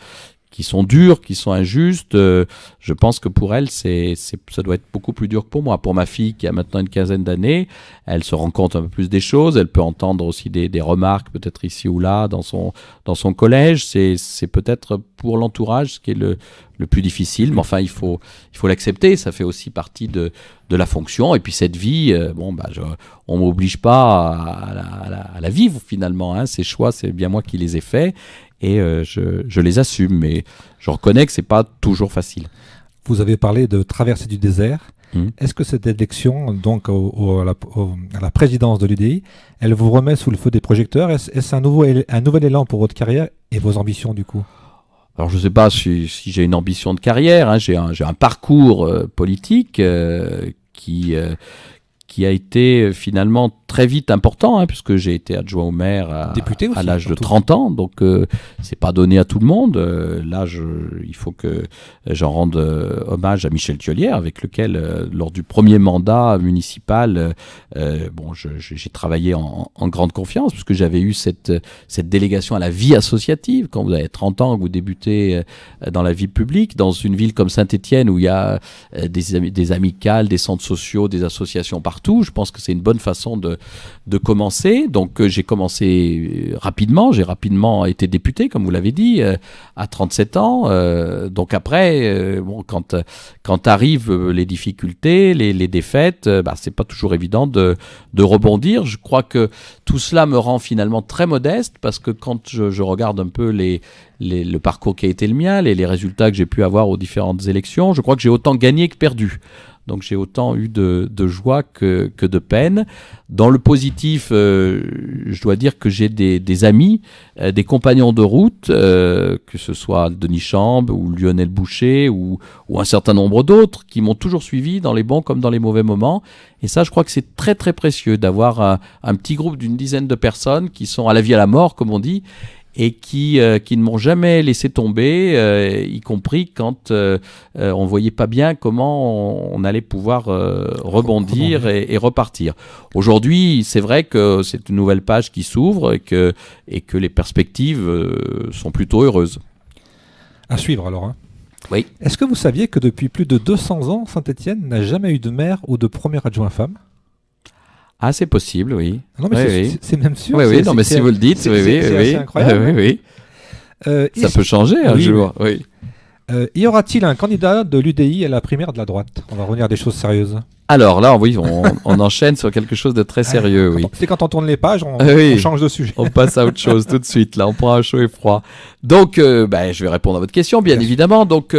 C: qui sont dures, qui sont injustes, je pense que pour elle, ça doit être beaucoup plus dur que pour moi. Pour ma fille, qui a maintenant une quinzaine d'années, elle se rend compte un peu plus des choses, elle peut entendre aussi des remarques, peut-être ici ou là, dans son collège. C'est peut-être pour l'entourage ce qui est le plus difficile, mais enfin, il faut l'accepter, ça fait aussi partie de la fonction. Et puis cette vie, on m'oblige pas à la vivre finalement, hein. Ces choix, c'est bien moi qui les ai faits, et je les assume, mais je reconnais que c'est pas toujours facile.
B: Vous avez parlé de traversée du désert. Est-ce que cette élection, donc à la présidence de l'UDI, elle vous remet sous le feu des projecteurs? Est-ce un nouvel élan pour votre carrière et vos ambitions du coup?
C: Alors je ne sais pas si j'ai une ambition de carrière, hein. J'ai un parcours politique qui a été finalement très vite important, hein, puisque j'ai été adjoint au maire
B: Député aussi,
C: à l'âge de 30 ans, donc c'est pas donné à tout le monde. Là, il faut que j'en rende hommage à Michel Thiollière, avec lequel, lors du premier mandat municipal, j'ai travaillé en grande confiance, puisque j'avais eu cette délégation à la vie associative. Quand vous avez 30 ans, que vous débutez dans la vie publique, dans une ville comme Saint-Étienne, où il y a des amicales, des centres sociaux, des associations partout, je pense que c'est une bonne façon de commencer. Donc j'ai commencé rapidement, j'ai rapidement été député, comme vous l'avez dit, à 37 ans. Donc après, quand arrivent les difficultés, les défaites, c'est pas toujours évident de rebondir. Je crois que tout cela me rend finalement très modeste, parce que quand je regarde un peu le parcours qui a été le mien, les résultats que j'ai pu avoir aux différentes élections, je crois que j'ai autant gagné que perdu. Donc j'ai autant eu de joie que de peine. Dans le positif, je dois dire que j'ai des amis, des compagnons de route, que ce soit Denis Chambre ou Lionel Boucher ou un certain nombre d'autres, qui m'ont toujours suivi dans les bons comme dans les mauvais moments. Et ça, je crois que c'est très très précieux d'avoir un petit groupe d'une dizaine de personnes qui sont à la vie à la mort, comme on dit, et qui ne m'ont jamais laissé tomber, y compris quand on voyait pas bien comment on allait pouvoir rebondir et repartir. Aujourd'hui, c'est vrai que c'est une nouvelle page qui s'ouvre, et que les perspectives sont plutôt heureuses.
B: À suivre alors, hein.
C: Oui.
B: Est-ce que vous saviez que depuis plus de 200 ans, Saint-Étienne n'a jamais eu de maire ou de premier adjoint femme?
C: Ah, c'est possible, oui.
B: Non, mais
C: oui.
B: c'est même sûr.
C: Oui, non, mais si vous le dites,
B: c'est incroyable.
C: Oui. Ça peut changer un jour. Oui.
B: Y aura-t-il un candidat de l'UDI à la primaire de la droite? On va revenir à des choses sérieuses.
C: Alors là, oui, on enchaîne sur quelque chose de très sérieux, oui.
B: C'est quand on tourne les pages, on change de sujet.
C: On passe à autre chose tout de suite, là, on prend un chaud et froid. Donc, je vais répondre à votre question, bien évidemment. Donc,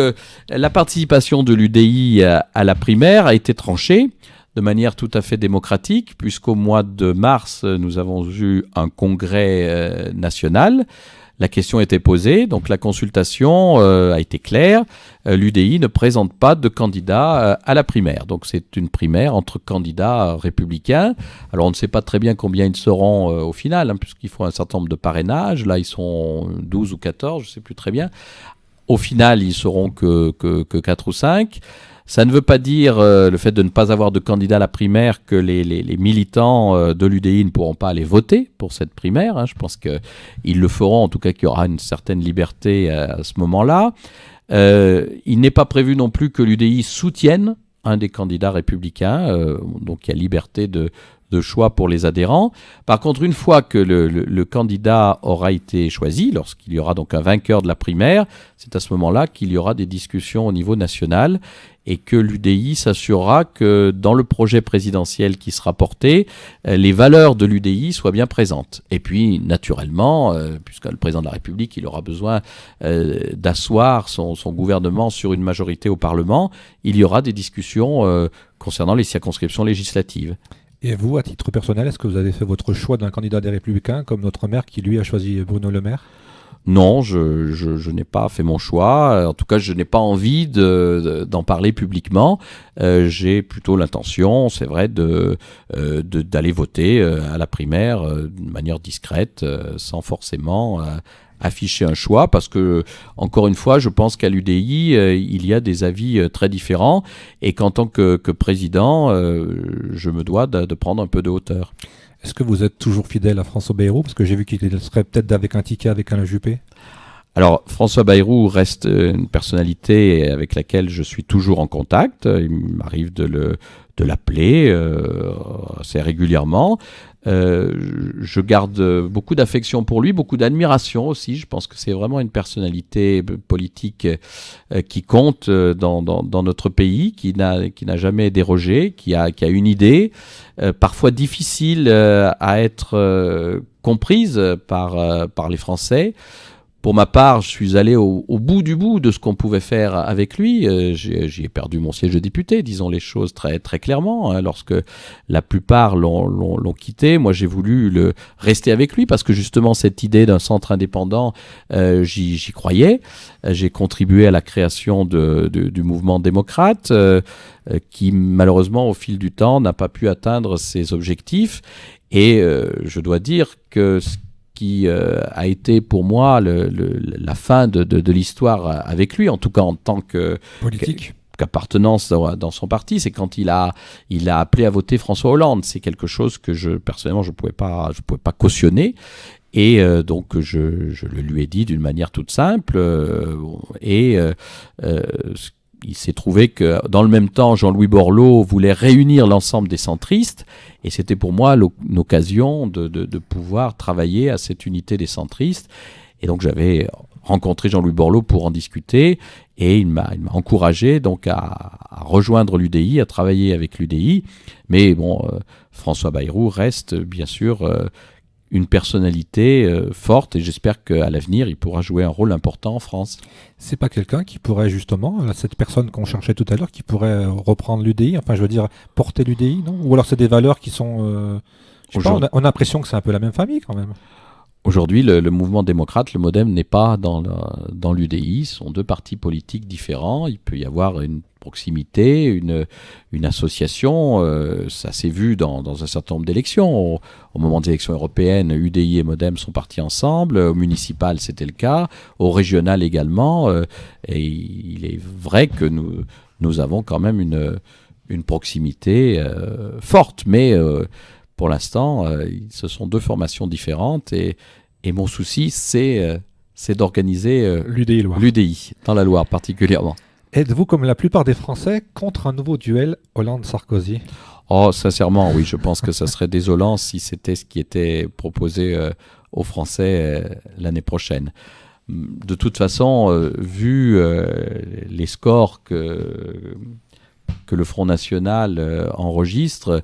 C: la participation de l'UDI à la primaire a été tranchée de manière tout à fait démocratique, puisqu'au mois de mars, nous avons eu un congrès national. La question était posée, donc la consultation a été claire. L'UDI ne présente pas de candidat à la primaire. Donc c'est une primaire entre candidats républicains. Alors on ne sait pas très bien combien ils seront au final, hein, puisqu'il faut un certain nombre de parrainages. Là, ils sont 12 ou 14, je ne sais plus très bien. Au final, ils seront que 4 ou 5. Ça ne veut pas dire, le fait de ne pas avoir de candidat à la primaire, que les militants de l'UDI ne pourront pas aller voter pour cette primaire, hein. Je pense qu'ils le feront, en tout cas qu'il y aura une certaine liberté à ce moment-là. Il n'est pas prévu non plus que l'UDI soutienne un des candidats républicains, donc il y a liberté de choix pour les adhérents. Par contre, une fois que le candidat aura été choisi, lorsqu'il y aura donc un vainqueur de la primaire, c'est à ce moment-là qu'il y aura des discussions au niveau national et que l'UDI s'assurera que dans le projet présidentiel qui sera porté, les valeurs de l'UDI soient bien présentes. Et puis, naturellement, puisque le président de la République, il aura besoin d'asseoir son gouvernement sur une majorité au Parlement, il y aura des discussions concernant les circonscriptions législatives.
B: Et vous, à titre personnel, est-ce que vous avez fait votre choix d'un candidat des Républicains, comme notre maire qui, lui, a choisi Bruno Le Maire ?
C: Non, je n'ai pas fait mon choix. En tout cas, je n'ai pas envie d'en parler publiquement. J'ai plutôt l'intention, c'est vrai, d'aller voter à la primaire de manière discrète, sans forcément afficher un choix, parce que, encore une fois, je pense qu'à l'UDI, il y a des avis très différents, et qu'en tant que président, je me dois de prendre un peu de hauteur.
B: Est-ce que vous êtes toujours fidèle à François Bayrou? Parce que j'ai vu qu'il serait peut-être avec un ticket avec Alain Juppé.
C: Alors, François Bayrou reste une personnalité avec laquelle je suis toujours en contact. Il m'arrive de l'appeler assez régulièrement. Je garde beaucoup d'affection pour lui, beaucoup d'admiration aussi. Je pense que c'est vraiment une personnalité politique qui compte dans notre pays, qui n'a jamais dérogé, qui a une idée, parfois difficile à être comprise par les Français. Pour ma part, je suis allé au bout du bout de ce qu'on pouvait faire avec lui. J'y ai perdu mon siège de député, disons les choses très, très clairement, hein, lorsque la plupart l'ont quitté. Moi, j'ai voulu rester avec lui parce que justement, cette idée d'un centre indépendant, j'y croyais. J'ai contribué à la création du mouvement démocrate qui, malheureusement, au fil du temps, n'a pas pu atteindre ses objectifs. Et je dois dire que qui a été pour moi la fin de l'histoire avec lui, en tout cas en tant que
B: politique.
C: Qu'appartenance dans son parti, c'est quand il a appelé à voter François Hollande. C'est quelque chose que personnellement je pouvais pas cautionner. Et donc je le lui ai dit d'une manière toute simple. Il s'est trouvé que dans le même temps, Jean-Louis Borloo voulait réunir l'ensemble des centristes, et c'était pour moi l'occasion de pouvoir travailler à cette unité des centristes. Et donc j'avais rencontré Jean-Louis Borloo pour en discuter, et il m'a encouragé donc à rejoindre l'UDI, à travailler avec l'UDI. Mais bon, François Bayrou reste bien sûr une personnalité forte, et j'espère qu'à l'avenir, il pourra jouer un rôle important en France.
B: C'est pas quelqu'un qui pourrait justement, cette personne qu'on cherchait tout à l'heure, qui pourrait reprendre l'UDI, enfin je veux dire, porter l'UDI, non? Ou alors c'est des valeurs qui sont... je sais pas, on a l'impression que c'est un peu la même famille quand même.
C: Aujourd'hui, le mouvement démocrate, le MoDem, n'est pas dans l'UDI. Ce sont deux partis politiques différents. Il peut y avoir une proximité, une association. Ça s'est vu dans un certain nombre d'élections. Au moment des élections européennes, UDI et MoDem sont partis ensemble. Au municipal, c'était le cas. Au régional également. Et il est vrai que nous avons quand même une proximité forte. Mais pour l'instant, ce sont deux formations différentes. Et mon souci, c'est d'organiser l'UDI, dans la Loire particulièrement.
B: Êtes-vous, comme la plupart des Français, contre un nouveau duel Hollande-Sarkozy?
C: Oh, sincèrement, oui. Je pense que ça serait désolant si c'était ce qui était proposé aux Français l'année prochaine. De toute façon, vu les scores que le Front National enregistre,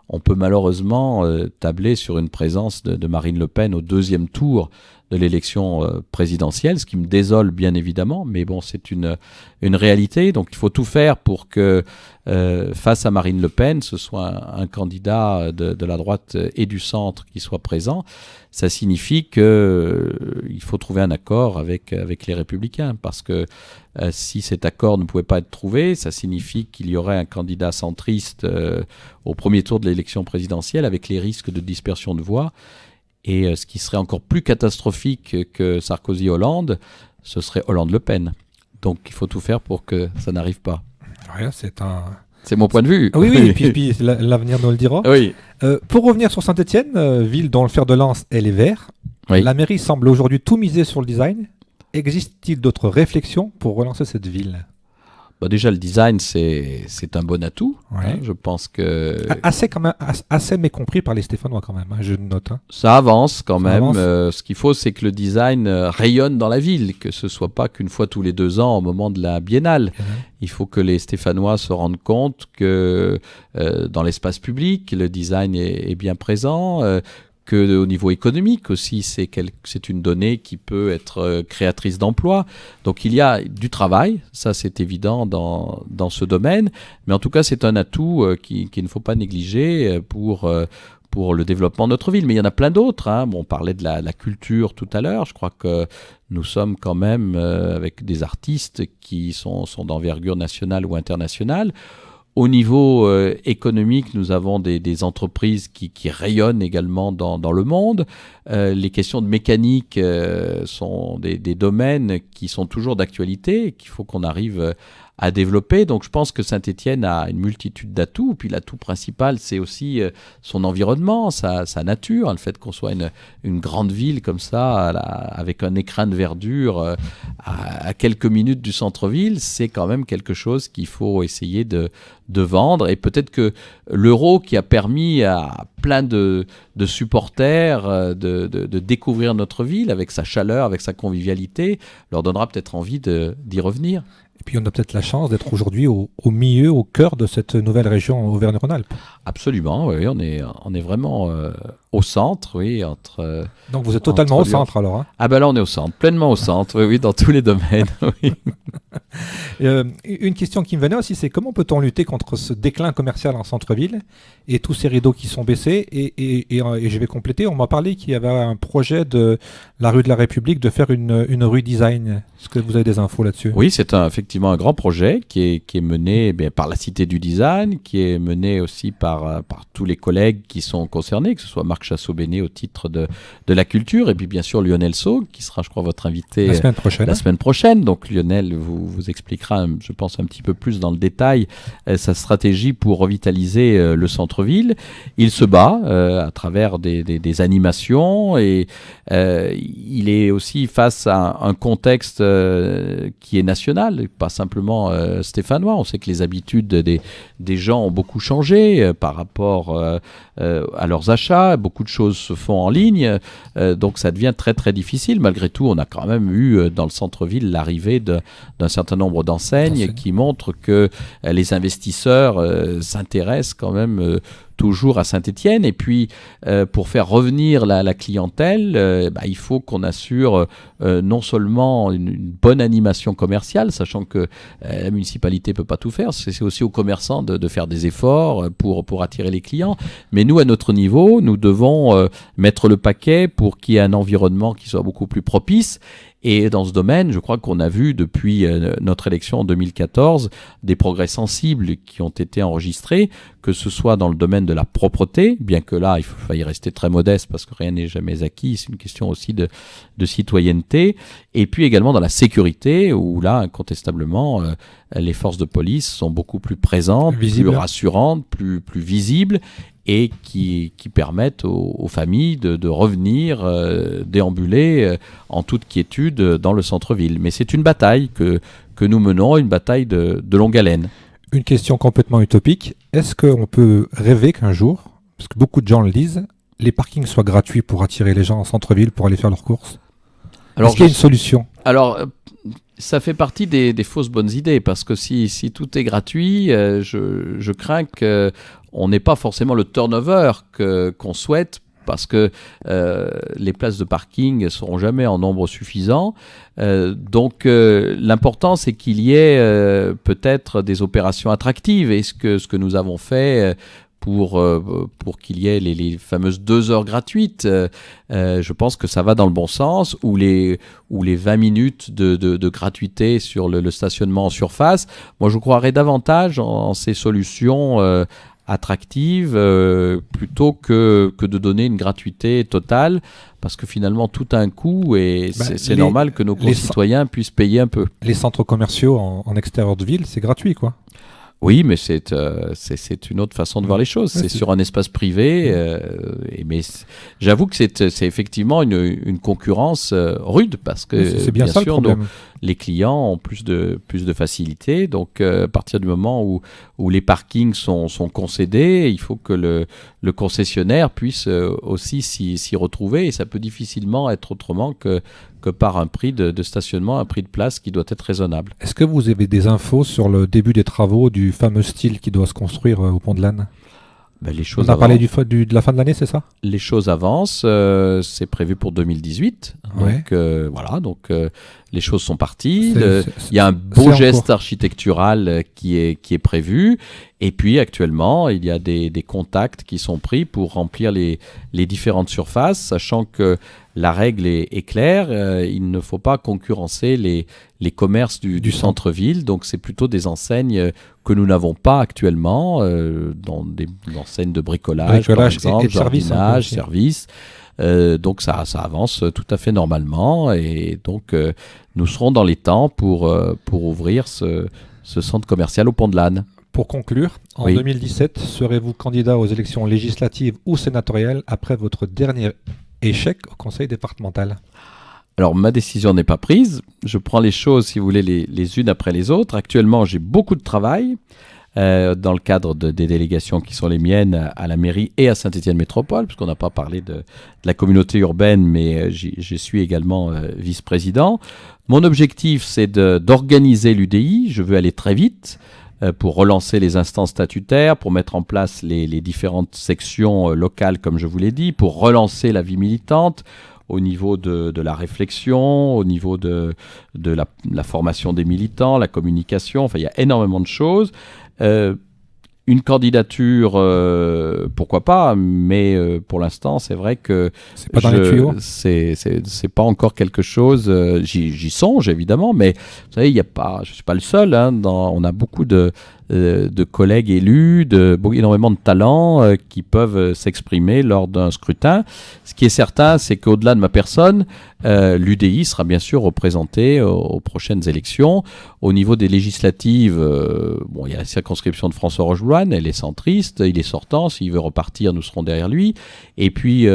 C: on peut malheureusement tabler sur une présence de Marine Le Pen au deuxième tour de l'élection présidentielle, ce qui me désole bien évidemment, mais bon, c'est une réalité. Donc il faut tout faire pour que face à Marine Le Pen, ce soit un candidat de la droite et du centre qui soit présent. Ça signifie qu'il faut trouver un accord avec les Républicains, parce que si cet accord ne pouvait pas être trouvé, ça signifie qu'il y aurait un candidat centriste au premier tour de l'élection présidentielle, avec les risques de dispersion de voix. Et ce qui serait encore plus catastrophique que Sarkozy-Hollande, ce serait Hollande-Le Pen. Donc il faut tout faire pour que ça n'arrive pas.
B: Ouais,
C: c'est mon point de vue.
B: Oui, et puis l'avenir nous le dira.
C: Oui.
B: Pour revenir sur Saint-Étienne, ville dont le fer de lance est les Verts, oui. La mairie semble aujourd'hui tout miser sur le design. Existe-t-il d'autres réflexions pour relancer cette ville ?
C: Déjà, le design, c'est un bon atout.
B: Ouais.
C: Hein, je pense que
B: Assez quand même, assez mécompris par les Stéphanois quand même, hein, je note. Hein.
C: ça avance quand
B: Ça
C: même.
B: avance.
C: Ce qu'il faut, c'est que le design rayonne dans la ville, que ce soit pas qu'une fois tous les 2 ans au moment de la biennale. Il faut que les Stéphanois se rendent compte que dans l'espace public, le design est bien présent. Que au niveau économique aussi, c'est une donnée qui peut être créatrice d'emplois. Donc il y a du travail, ça c'est évident dans ce domaine, mais en tout cas c'est un atout qu'il ne faut pas négliger pour le développement de notre ville. Mais il y en a plein d'autres. Hein. Bon, on parlait de la culture tout à l'heure. Je crois que nous sommes quand même avec des artistes qui sont d'envergure nationale ou internationale. Au niveau économique, nous avons des entreprises qui rayonnent également dans le monde. Les questions de mécanique sont des domaines qui sont toujours d'actualité et qu'il faut qu'on arrive à développer. Donc je pense que Saint-Étienne a une multitude d'atouts. Puis l'atout principal, c'est aussi son environnement, sa nature, le fait qu'on soit une grande ville comme ça, avec un écrin de verdure à quelques minutes du centre-ville, c'est quand même quelque chose qu'il faut essayer de vendre. Et peut-être que l'Euro, qui a permis à plein de supporters de découvrir notre ville avec sa chaleur, avec sa convivialité, leur donnera peut-être envie d'y revenir.
B: Et puis on a peut-être la chance d'être aujourd'hui au milieu, au cœur de cette nouvelle région Auvergne-Rhône-Alpes.
C: Absolument, oui, on est vraiment au centre, oui.
B: Donc vous êtes totalement au centre alors. Hein.
C: Ah ben là on est au centre, pleinement au centre, oui, dans tous les domaines. Oui.
B: Une question qui me venait aussi, c'est comment peut-on lutter contre ce déclin commercial en centre-ville et tous ces rideaux qui sont baissés et je vais compléter, on m'a parlé qu'il y avait un projet de la rue de la République de faire une rue design. Est-ce que vous avez des infos là-dessus?
C: Oui, c'est effectivement un grand projet qui est mené par la Cité du Design, qui est mené aussi par tous les collègues qui sont concernés, que ce soit Marc Chassot-Bénet au titre de la culture, et puis bien sûr Lionel Saugue, qui sera, je crois, votre invité
B: la semaine prochaine.
C: Donc Lionel vous expliquera, je pense, un petit peu plus dans le détail sa stratégie pour revitaliser le centre-ville. Il se bat à travers des animations et il est aussi face à un contexte qui est national, pas simplement stéphanois. On sait que les habitudes des gens ont beaucoup changé par rapport à leurs achats. Beaucoup de choses se font en ligne, donc ça devient très très difficile. Malgré tout, on a quand même eu dans le centre-ville l'arrivée d'un certain nombre d'enseignes qui montrent que les investisseurs s'intéressent quand même toujours à Saint-Étienne. Et puis, pour faire revenir la clientèle, il faut qu'on assure non seulement une bonne animation commerciale, sachant que la municipalité ne peut pas tout faire. C'est aussi aux commerçants de faire des efforts pour attirer les clients. Mais nous, à notre niveau, nous devons mettre le paquet pour qu'il y ait un environnement qui soit beaucoup plus propice. Et dans ce domaine, je crois qu'on a vu depuis notre élection en 2014 des progrès sensibles qui ont été enregistrés, que ce soit dans le domaine de la propreté, bien que là, il faut y rester très modeste parce que rien n'est jamais acquis, c'est une question aussi de citoyenneté, et puis également dans la sécurité, où là, incontestablement, les forces de police sont beaucoup plus présentes, plus rassurantes, plus visibles, et qui permettent aux familles de revenir déambuler en toute quiétude dans le centre-ville. Mais c'est une bataille que nous menons, une bataille de longue haleine.
B: Une question complètement utopique. Est-ce qu'on peut rêver qu'un jour, parce que beaucoup de gens le disent, les parkings soient gratuits pour attirer les gens en centre-ville pour aller faire leurs courses? Est-ce qu'il y a une solution?
C: Alors, ça fait partie des fausses bonnes idées, parce que si tout est gratuit, je crains qu'on n'ait pas forcément le turnover qu'on souhaite, parce que les places de parking ne seront jamais en nombre suffisant. Donc l'important, c'est qu'il y ait peut-être des opérations attractives. Et ce que nous avons fait pour qu'il y ait les fameuses 2 heures gratuites, je pense que ça va dans le bon sens, ou les 20 minutes de gratuité sur le stationnement en surface. Moi, je croirais davantage en ces solutions attractive plutôt que de donner une gratuité totale, parce que finalement tout a un coût et c'est normal que nos concitoyens puissent payer un peu.
B: Les centres commerciaux en extérieur de ville, c'est gratuit, quoi.
C: Oui, mais c'est une autre façon de voir les choses. C'est sur un espace privé, mais j'avoue que c'est effectivement une concurrence rude, parce que
B: c'est bien ça, sûr,
C: les clients ont plus de facilité. Donc à partir du moment où les parkings sont concédés, il faut que le concessionnaire puisse aussi s'y retrouver, et ça peut difficilement être autrement que par un prix de stationnement, un prix de place qui doit être raisonnable.
B: Est-ce que vous avez des infos sur le début des travaux du fameux style qui doit se construire au Pont de l'Âne?
C: Les choses
B: On a parlé de la fin de l'année, c'est ça?
C: Les choses avancent, c'est prévu pour 2018.
B: Ouais.
C: Donc voilà, les choses sont parties. Il y a un
B: c'est
C: beau
B: en
C: geste
B: cours.
C: architectural qui est prévu. Et puis actuellement, il y a des contacts qui sont pris pour remplir les différentes surfaces, sachant que la règle est claire. Il ne faut pas concurrencer les commerces du centre-ville. Donc c'est plutôt des enseignes que nous n'avons pas actuellement, dans des enseignes de bricolage par exemple,
B: et de service,
C: jardinage, service. Donc ça avance tout à fait normalement, et donc nous serons dans les temps pour ouvrir ce centre commercial au Pont de l'Âne.
B: Pour conclure, en 2017, serez-vous candidat aux élections législatives ou sénatoriales après votre dernier échec au conseil départemental?
C: Alors ma décision n'est pas prise, je prends les choses, si vous voulez, les unes après les autres. Actuellement, j'ai beaucoup de travail dans le cadre des délégations qui sont les miennes à la mairie et à Saint-Étienne Métropole, puisqu'on n'a pas parlé de la communauté urbaine, mais je suis également vice-président. Mon objectif, c'est d'organiser l'UDI. Je veux aller très vite pour relancer les instances statutaires, pour mettre en place les différentes sections locales, comme je vous l'ai dit, pour relancer la vie militante au niveau de la réflexion, au niveau de la formation des militants, la communication. Enfin, il y a énormément de choses. Une candidature, pourquoi pas, mais pour l'instant, c'est vrai que
B: c'est pas dans les tuyaux.
C: C'est pas encore quelque chose. J'y songe évidemment, mais vous savez, il y a pas. Je suis pas le seul. On a beaucoup de collègues élus, énormément de talents qui peuvent s'exprimer lors d'un scrutin. Ce qui est certain, c'est qu'au-delà de ma personne, l'UDI sera bien sûr représentée aux prochaines élections. Au niveau des législatives, il y a la circonscription de François Rochebloine, elle est centriste, il est sortant, s'il veut repartir, nous serons derrière lui. Et puis,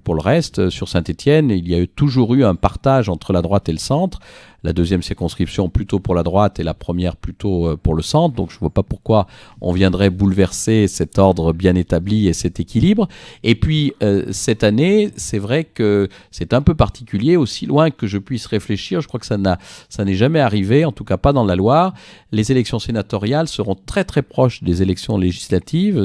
C: pour le reste, sur Saint-Étienne, il y a toujours eu un partage entre la droite et le centre. La deuxième circonscription plutôt pour la droite et la première plutôt pour le centre. Donc je ne vois pas pourquoi on viendrait bouleverser cet ordre bien établi et cet équilibre. Et puis cette année, c'est vrai que c'est un peu particulier, aussi loin que je puisse réfléchir. Je crois que ça n'est jamais arrivé, en tout cas pas dans la Loire. Les élections sénatoriales seront très très proches des élections législatives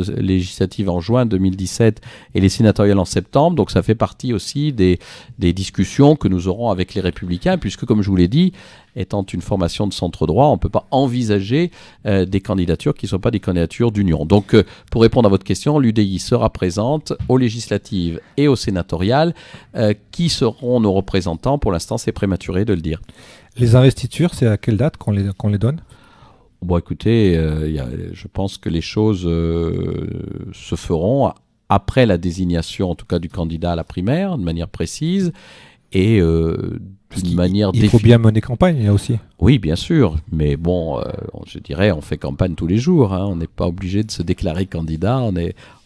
C: en juin 2017 et les sénatoriales en septembre. Donc ça fait partie aussi des discussions que nous aurons avec les Républicains, puisque comme je vous l'ai dit, étant une formation de centre droit, on ne peut pas envisager des candidatures qui ne soient pas des candidatures d'union. Donc, pour répondre à votre question, l'UDI sera présente aux législatives et aux sénatoriales. Qui seront nos représentants? Pour l'instant, c'est prématuré de le dire.
B: Les investitures, c'est à quelle date qu'on les donne?
C: Bon, écoutez, je pense que les choses se feront après la désignation, en tout cas du candidat à la primaire, de manière précise. Et d'une manière
B: définitive. Il faut bien mener campagne là aussi.
C: Oui, bien sûr. Mais bon, je dirais, on fait campagne tous les jours. On n'est pas obligé de se déclarer candidat.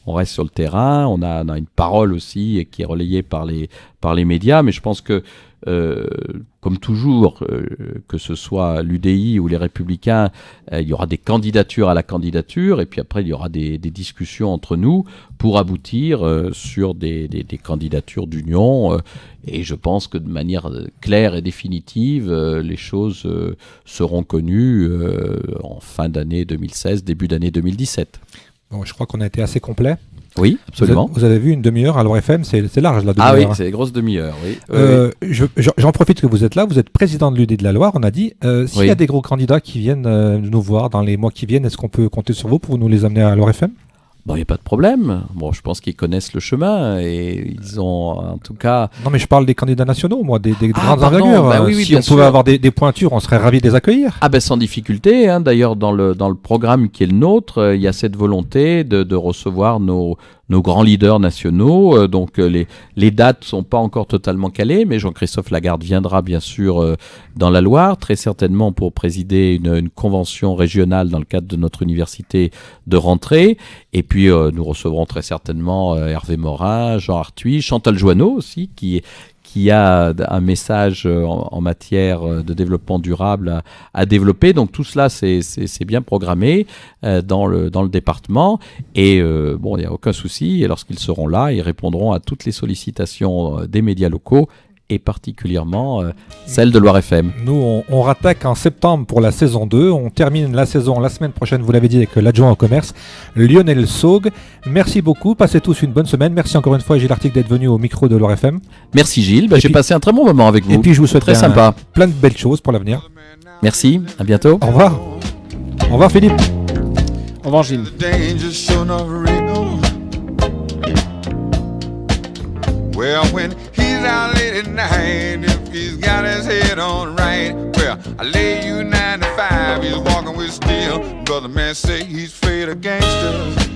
C: On reste sur le terrain. On a une parole aussi qui est relayée par les médias. Mais je pense que, comme toujours, que ce soit l'UDI ou les Républicains, il y aura des candidatures à la candidature. Et puis après, il y aura des discussions entre nous pour aboutir sur des candidatures d'union. Et je pense que de manière claire et définitive, les choses seront connues en fin d'année 2016, début d'année 2017.
B: Bon, je crois qu'on a été assez complet.
C: Oui, absolument.
B: Vous avez vu une demi-heure à Loire FM, c'est large la demi-heure.
C: Ah oui, c'est des grosses demi-heures, oui.
B: J'en profite que vous êtes là, vous êtes président de l'UD de la Loire, on a dit. S'il y a des gros candidats qui viennent nous voir dans les mois qui viennent, est-ce qu'on peut compter sur vous pour nous les amener à Loire FM?
C: Bon, il n'y a pas de problème. Bon, je pense qu'ils connaissent le chemin et ils ont en tout cas...
B: Non, mais je parle des candidats nationaux, moi, des grandes envergures.
C: Bah oui,
B: si on pouvait avoir des pointures, on serait ravis de les accueillir.
C: Ah ben sans difficulté. D'ailleurs, dans le programme qui est le nôtre, il y a cette volonté de recevoir nos grands leaders nationaux. Donc les dates sont pas encore totalement calées, mais Jean-Christophe Lagarde viendra bien sûr dans la Loire, très certainement pour présider une convention régionale dans le cadre de notre université de rentrée. Et puis nous recevrons très certainement Hervé Morin, Jean Arthuis, Chantal Joanneau aussi, qui qui a un message en matière de développement durable à développer. Donc tout cela, c'est bien programmé dans le département. Et bon, il n'y a aucun souci. Et lorsqu'ils seront là, ils répondront à toutes les sollicitations des médias locaux et particulièrement celle de Loire FM.
B: Nous, on rattaque en septembre pour la saison 2. On termine la saison la semaine prochaine, vous l'avez dit, avec l'adjoint au commerce, Lionel Saugue. Merci beaucoup, passez tous une bonne semaine. Merci encore une fois, Gilles Artic, d'être venu au micro de Loire FM.
C: Merci Gilles, j'ai passé un très bon moment avec vous.
B: Et puis je vous souhaite
C: très sympa.
B: Plein de belles choses pour l'avenir.
C: Merci, à bientôt.
B: Au revoir. Au revoir Philippe.
A: Au revoir Gilles.
E: Well, when he's out late at night, if he's got his head on right, well, I lay you 9 to 5, he's walking with steel. Brother man say he's afraid of gangsters.